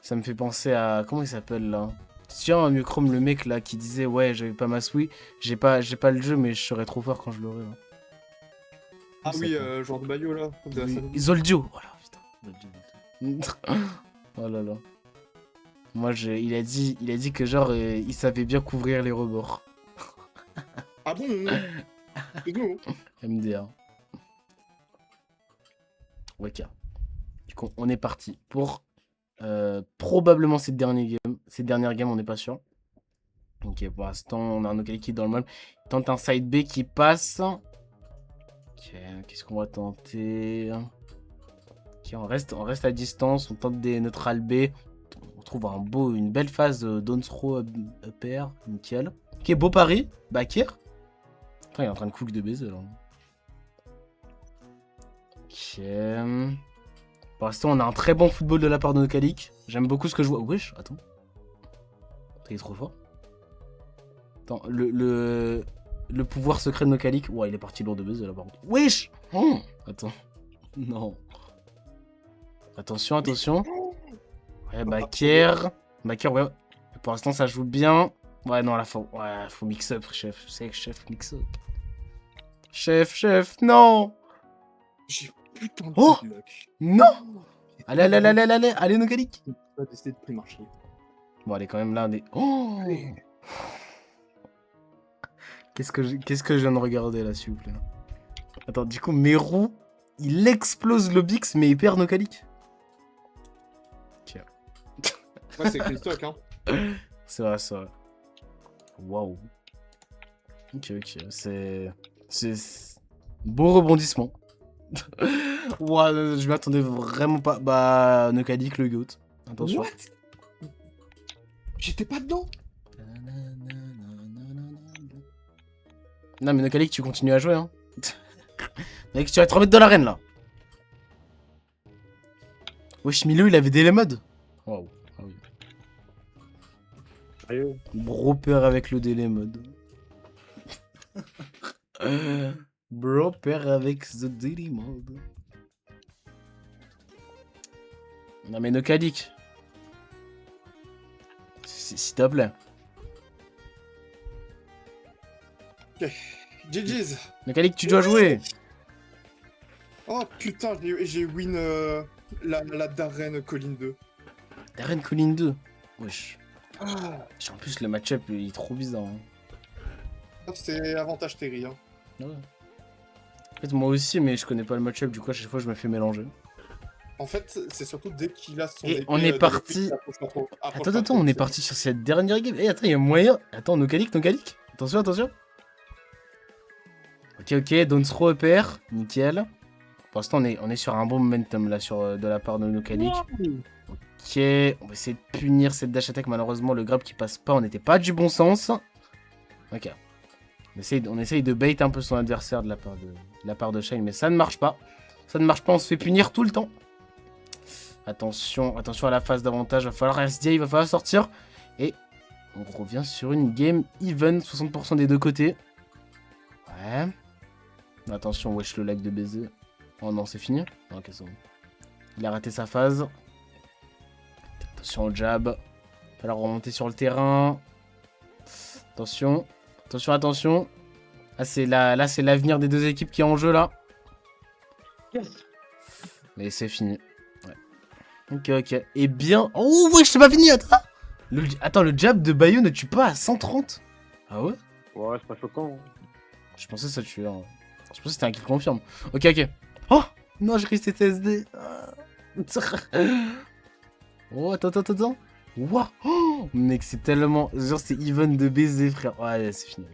Ça me fait penser à... Comment il s'appelle, là? Tiens, Muchrome, le mec, là, qui disait « Ouais, j'avais pas ma Swii. J'ai pas le jeu, mais je serais trop fort quand je l'aurai. » Ah oui, genre de maillot là. Oui. Zoldio. Voilà, putain. Oh là là. Moi, il a dit que genre, il savait bien couvrir les rebords. Ah bon? C'est nous. MDR. Ok. Du coup, on est parti pour probablement cette dernière game, on n'est pas sûr. Ok, pour l'instant, on a un Nokalik qui est dans le mal. Il tente un side B qui passe. Ok, qu'est-ce qu'on va tenter? Ok, on reste à distance, on tente des neutral B. On trouve une belle phase down throw upper, nickel. Ok, beau pari, Bakir. Attends, il est en train de cook de baiser là. Ok. Pour l'instant, on a un très bon football de la part de Nokalik. J'aime beaucoup ce que je vois. Wesh, attends. Il est trop fort. Attends, le pouvoir secret de Nokalik. Ouais, il est parti lourd de baiser là par contre. Wesh. Attends. Non. Attention. Ouais, Bakir, ouais. Pour l'instant, ça joue bien. Ouais, non, là, faut mix up, chef. C'est que chef, mix up. Chef, non. J'ai putain de Oh bloc. Non. Allez, Nokalik. On va décider de pré-marcher. Bon, allez, quand même, là, on est... Oh. Qu'est-ce que je viens de regarder, là, s'il vous plaît. Attends, du coup, Meru, il explose le Bix, mais il perd Nokalik. Ouais, c'est clean stock, hein. C'est vrai. Waouh. Ok. C'est beau rebondissement. Ouah, je m'attendais vraiment pas. Bah, Nokalik le GOAT. Attention. What? J'étais pas dedans. Non, mais Nokalik, tu continues à jouer, hein. Mec, tu vas te remettre dans l'arène, là. Wesh, Milo, il avait des modes. Waouh. Ah oui. Sérieux? Bro père avec le délai mode. Bro père avec the daily mode. Non mais Nokalik. S'il te plaît. GG's. Nokalik, tu dois jouer. Oh putain, j'ai win la Darren Colline 2. Darren Collin 2. Wesh. Ah, En plus, le match-up il est trop bizarre. Hein. c'est avantage Terry. Hein. Ouais. En fait, moi aussi, mais je connais pas le match-up, du coup, à chaque fois, je me fais mélanger. En fait, c'est surtout dès qu'il a son Et épée, on est de parti- l'épée, approche Attends, on est parti sur cette dernière game. Eh, attends, il y a moyen. Attends, Nokalik. Attention. Ok, Donsro EPR. Nickel. Pour l'instant, on est sur un bon momentum là de la part de Nokalik. Ok, on va essayer de punir cette dash attack. Malheureusement, le grab qui passe pas, on n'était pas du bon sens. Ok. On essaye de bait un peu son adversaire de la part de Shine, mais ça ne marche pas. On se fait punir tout le temps. Attention à la phase d'avantage. Va falloir SDI, il va falloir sortir. Et on revient sur une game even, 60% des deux côtés. Ouais. Attention, wesh, le lag de baiser. Oh non, c'est fini. Ok, c'est bon. Il a raté sa phase. Attention au jab. Il va falloir remonter sur le terrain. Attention. Ah, là, c'est l'avenir des deux équipes qui est en jeu, là. Yes. Mais c'est fini. Ouais. Ok. Et bien... Oh, ouais, je t'ai pas fini, attends. Le jab de Bayo ne tue pas à 130. Ah ouais? Ouais, c'est pas choquant. Je pensais que ça tuait. Hein. Je pensais que c'était un kill confirme. Ok. Oh non, j'ai resté TSD. Oh, attends. Wow. Oh, mec, c'est tellement... Genre, c'est even de baiser, frère. Ouais, c'est fini.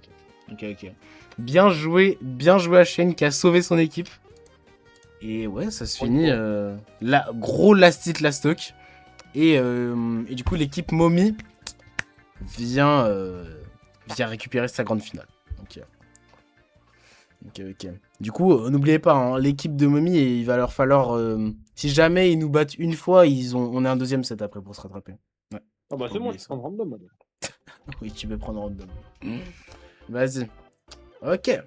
Ok. Bien joué à Shane qui a sauvé son équipe. Et ouais, ça se finit. Gros last hit, last stock. Et du coup, l'équipe Mommy vient récupérer sa grande finale. Ok. Du coup, n'oubliez pas, hein, l'équipe de Mommy, il va leur falloir... si jamais ils nous battent une fois, on est un deuxième set après pour se rattraper. Ouais. Ah bah c'est bon, Oubliez je ça. prends random. Moi. Oui, tu peux prendre random. Vas-y. Ok.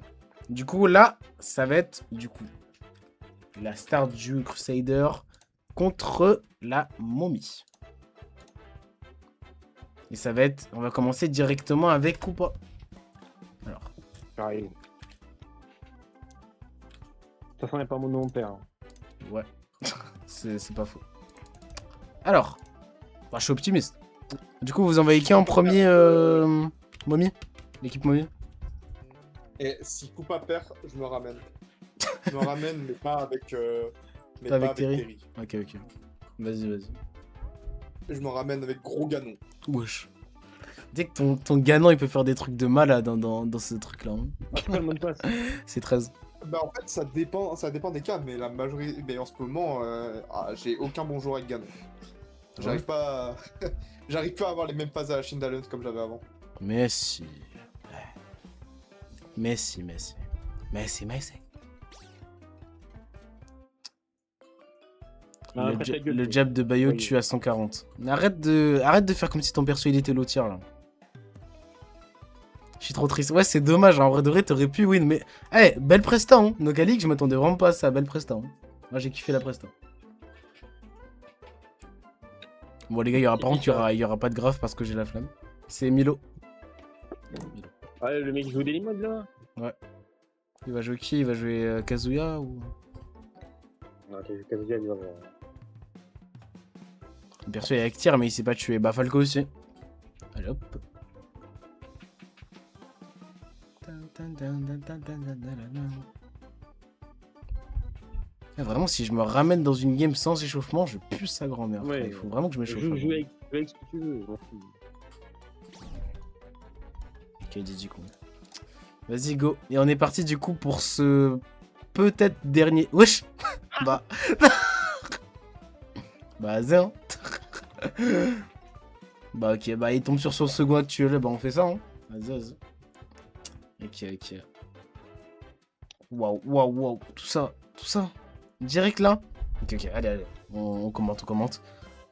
Du coup, là, ça va être la Stardew Crusader contre la Mommy. Et ça va être... On va commencer directement avec Koopa. Alors. J'arrive. Ça sent pas mon nom père. Hein. Ouais. c'est pas faux. Alors. Bah, je suis optimiste. Du coup, vous envoyez qui en premier, Mommy? L'équipe Mommy? Et si Koopa perd, je me ramène. Je me ramène, mais pas avec... Pas avec Terry. Ok. Vas-y. Je me ramène avec gros Ganon. Wesh. Dès que ton Ganon, il peut faire des trucs de malade dans ce truc-là. Hein. C'est quoi le mot de passe? C'est 13. Bah en fait, ça dépend des cas, mais la majorité... Mais en ce moment, j'ai aucun bon joueur avec Ganon. J'arrive pas à... J'arrive pas à avoir les mêmes phases à la Shindalun comme j'avais avant. Messi. Le jab de Bayo tue à 140. Arrête de faire comme si ton perso il était low tier là. Je suis trop triste. Ouais, c'est dommage. En vrai de vrai, t'aurais pu win. Mais, hey, belle presta. Hein. Nokalik, je m'attendais vraiment pas à ça. Belle presta. Hein. Moi, j'ai kiffé la presta. Bon, les gars, par contre, il y aura pas de grave parce que j'ai la flamme. C'est Milo. Ouais, le mec joue des limodes là. Ouais. Il va jouer qui? Il va jouer Kazuya ou... Non, Kazuya, il va... Le perso est avec tir, mais il s'est pas tué. Bah, Falco aussi. Allez hop. Vraiment, si je me ramène dans une game sans échauffement, je pue sa grand-mère. Ouais, il faut vraiment que je m'échauffe. Joue avec ce que tu veux. Ok, Didi, cool. Vas-y, go. Et on est parti du coup pour ce peut-être dernier. Wesh. Bah. Bah, zin. Bah, ok. Bah, il tombe sur son second actuel. Bah, on fait ça, hein. Vas-y. Ok. Waouh. Tout ça. Direct là. Ok. Allez. On commente.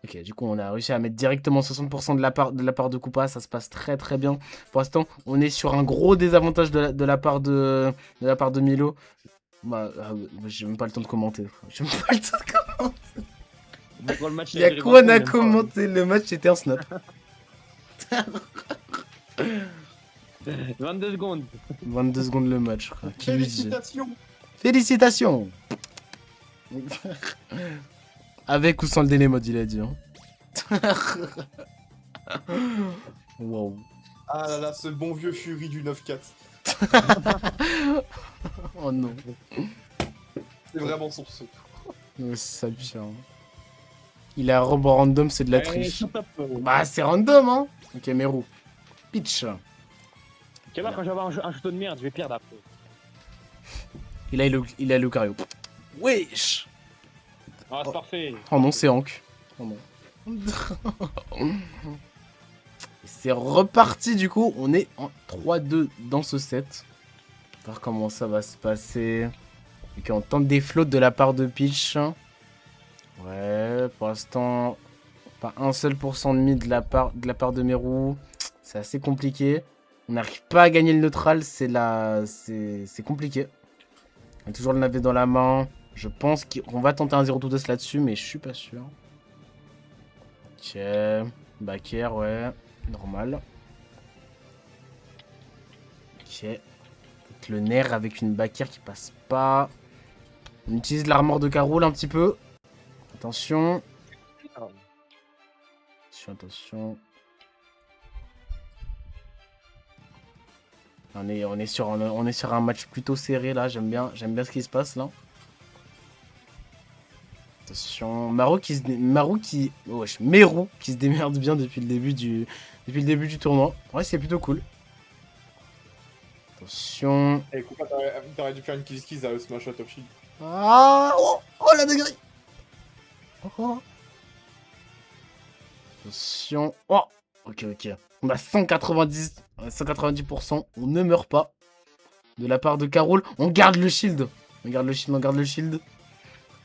Ok, du coup, on a réussi à mettre directement 60% de la part de Koopa. Ça se passe très très bien. Pour l'instant, on est sur un gros désavantage de la part de Milo. Bah, j'ai même pas le temps de commenter. Il y a quoi à commenter? Le match était un snap. 22 secondes. 22 secondes le match, frère. Qui lui dit? Félicitations. Félicitations. Avec ou sans le délai mode, il a dit. Hein. Wow. Ah là là, ce bon vieux Fury du 9-4. Oh non. C'est vraiment son pseudo. Ouais, c'est ça, pire. Hein. Il a un rebond random, c'est de la Allez, triche. shut up. Bah, c'est random, hein. Ok, Meru. Pitch. Tu vas voir, quand je vais avoir un château de merde, je vais perdre après. Il a Lucario. Wesh. Ah, c'est parfait. Oh non, c'est Hank. Oh non. C'est reparti du coup, on est en 3-2 dans ce set. On va voir comment ça va se passer. Ok, on tente des flottes de la part de Peach. Ouais, pour l'instant, pas un seul % de la part de Meru. C'est assez compliqué. On n'arrive pas à gagner le neutral, c'est compliqué. On a toujours le navet dans la main. Je pense qu'on va tenter un 0-2 là-dessus, mais je suis pas sûr. Ok, back air, ouais. Normal. Ok. Avec le nerf avec une back air qui passe pas. On utilise l'armure de Caroul un petit peu. Attention. Attention, attention. On est sur un match plutôt serré là. J'aime bien ce qui se passe là. Attention, Meru qui se démerde bien depuis le début du tournoi. Ouais, c'est plutôt cool. Attention. Eh, écoute, t'aurais dû faire une kill skis à Smash Out of Shield. Ah, oh, la degré. Oh. Attention. Oh, ok. On a 190%. On ne meurt pas. De la part de Caroul. On garde le shield. On garde le shield.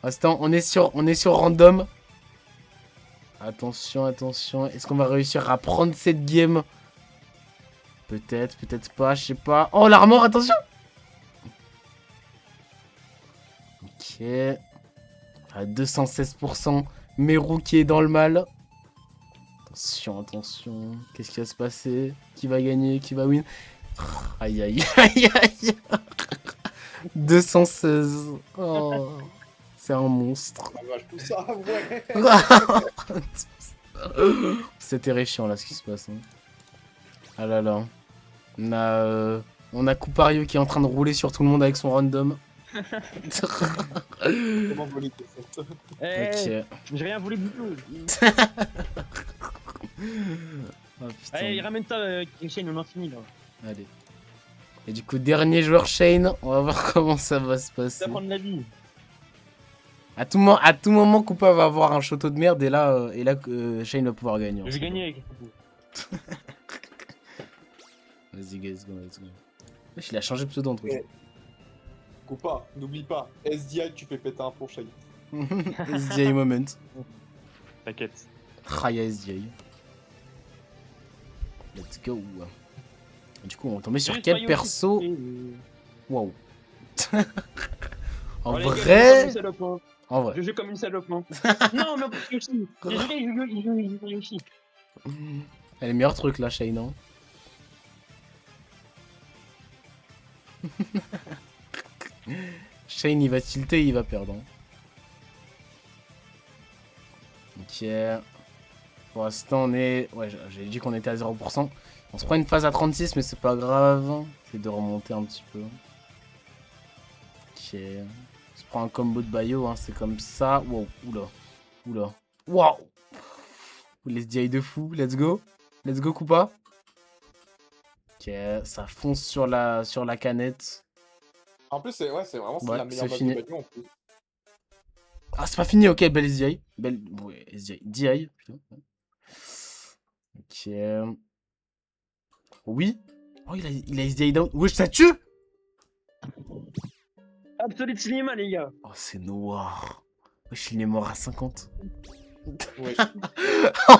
Instant, on est sur random. Attention. Est-ce qu'on va réussir à prendre cette game? Peut-être pas, je sais pas. Oh, l'armor, attention. Ok. À 216%. Meru qui est dans le mal. Attention. Qu'est-ce qui va se passer? Qui va gagner? Qui va win? Aïe. 216. Oh. C'est un monstre. Ah, vache, tout ça, ouais. C'est terrifiant là ce qui se passe. Hein. Ah là là. On a Coupario qui est en train de rouler sur tout le monde avec son random. Comment voler tes sets? Eh, Ok. j'ai rien voulu du tout. Oh, putain. Allez, ramène ça, Shane, on en finit là. Allez. Et du coup, dernier joueur Shane. On va voir comment ça va se passer. Ça va prendre la vie. À tout moment, Koopa va avoir un château de merde et là Shane va pouvoir gagner. Je vais gagner avec vous. Vas-y, let's go. Wesh, il a changé de pseudo en truc. Coupa, n'oublie pas, SDI, tu fais péter un plomb Shane. SDI moment. T'inquiète. Raya SDI. Let's go. Du coup, on tombait sur quel perso? Wow. En vrai. Je joue comme une salope. Non, mais en plus, Yoshi. Il joue Yoshi. Elle est meilleur truc là, Shane, non? Shane, il va tilter, il va perdre. Hein. Ok. Pour l'instant, on est... Ouais, j'ai dit qu'on était à 0%. On se prend une phase à 36, mais c'est pas grave. C'est de remonter un petit peu. Ok. On se prend un combo de Bayo, hein. C'est comme ça. Wow, oula. Wow. Les DI de fou, let's go. Let's go, Koopa. Ok, ça fonce sur la canette. En plus, c'est vraiment Ouais, la meilleure c'est base fini. de Badio en plus. Ah, c'est pas fini, ok, belle SDI. Ouais, SDI. DI, putain. Ok. Oui. Oh, il a SDI down. Wesh, ça tue. Absolute cinéma, les gars. Oh, c'est noir. Wesh, il est mort à 50. Ouais. Non,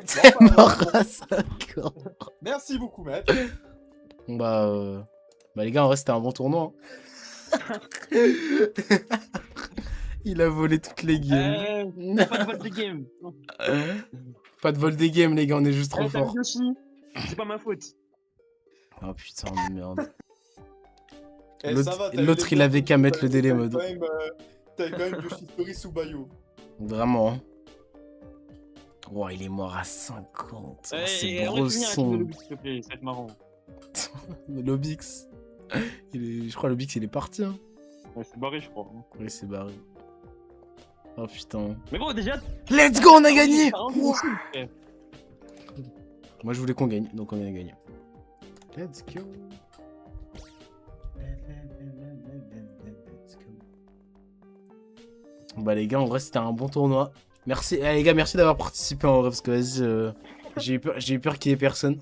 T'es mort à 50. Merci beaucoup, maître. Bah les gars, en vrai, c'était un bon tournoi. Hein. Il a volé toutes les games. Pas de vol de game. Pas de vol des games, les gars, on est juste trop T'as vu fort. Yoshi? C'est pas ma faute. Oh putain de merde. Eh, L'autre- ça va, t'as eu l'autre, les il avait modes, qu'à mettre t'avais- le délai t'avais mode. quand même, T'avais quand même Yoshi Story sous Bayou. Vraiment. Hein. Oh, il est mort à 50. Oh, c'est On va finir avec le brosson. lobby, s'il te plaît, ça va être marrant. Lobix. Je crois Lobix, il est parti. Hein. Ouais, c'est barré, je crois. Oui, c'est barré. Oh putain. Mais bon, déjà. Let's go, on a gagné. t'as un Ouah. possible, frère. Moi, je voulais qu'on gagne, donc on a gagné. Let's go. Let's go. Bah les gars, en vrai, c'était un bon tournoi. Merci, les gars, merci d'avoir participé en vrai, parce que vas-y, j'ai eu peur qu'il y ait personne.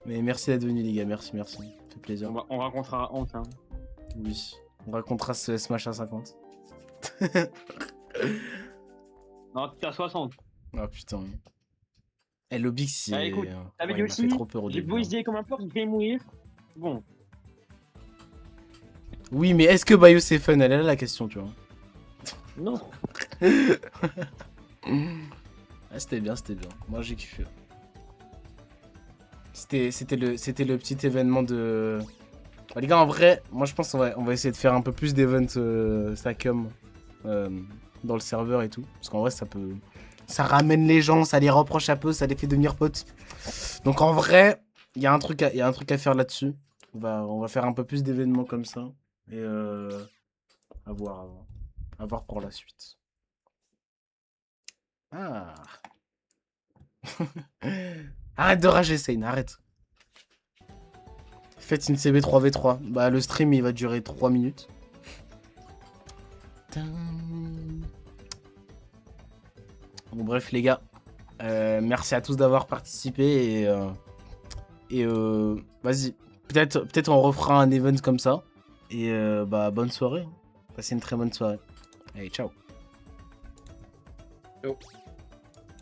Mais merci d'être venu les gars, merci, ça fait plaisir. On racontera honte, hein. Oui, on racontera ce Smash à 50. Non, t'es à 60. Ah putain. Eh, Lobix, il, Ah, écoute, avec il m'a Yoshi, fait trop peur au j'ai début. beau hein. essayer comme un porc, je vais mourir. Bon. Oui, mais est-ce que Bayou c'est fun? Elle est là la question, tu vois. Non. Ah, c'était bien. Moi j'ai kiffé. C'était le petit événement de. Bah, les gars, en vrai, moi je pense qu'on va essayer de faire un peu plus d'events Stackum dans le serveur et tout. Parce qu'en vrai, ça ramène les gens, ça les rapproche un peu, ça les fait devenir potes. Donc en vrai, il y a un truc à faire là-dessus. On va faire un peu plus d'événements comme ça. Et à voir pour la suite. Ah. Arrête de rager, Sane, arrête. Faites une CB 3v3. Bah, le stream, il va durer 3 minutes. Bon, bref, les gars. Merci à tous d'avoir participé. Et vas-y. Peut-être on refera un event comme ça. Et bah, bonne soirée. Passez une très bonne soirée. Allez, ciao. Ciao.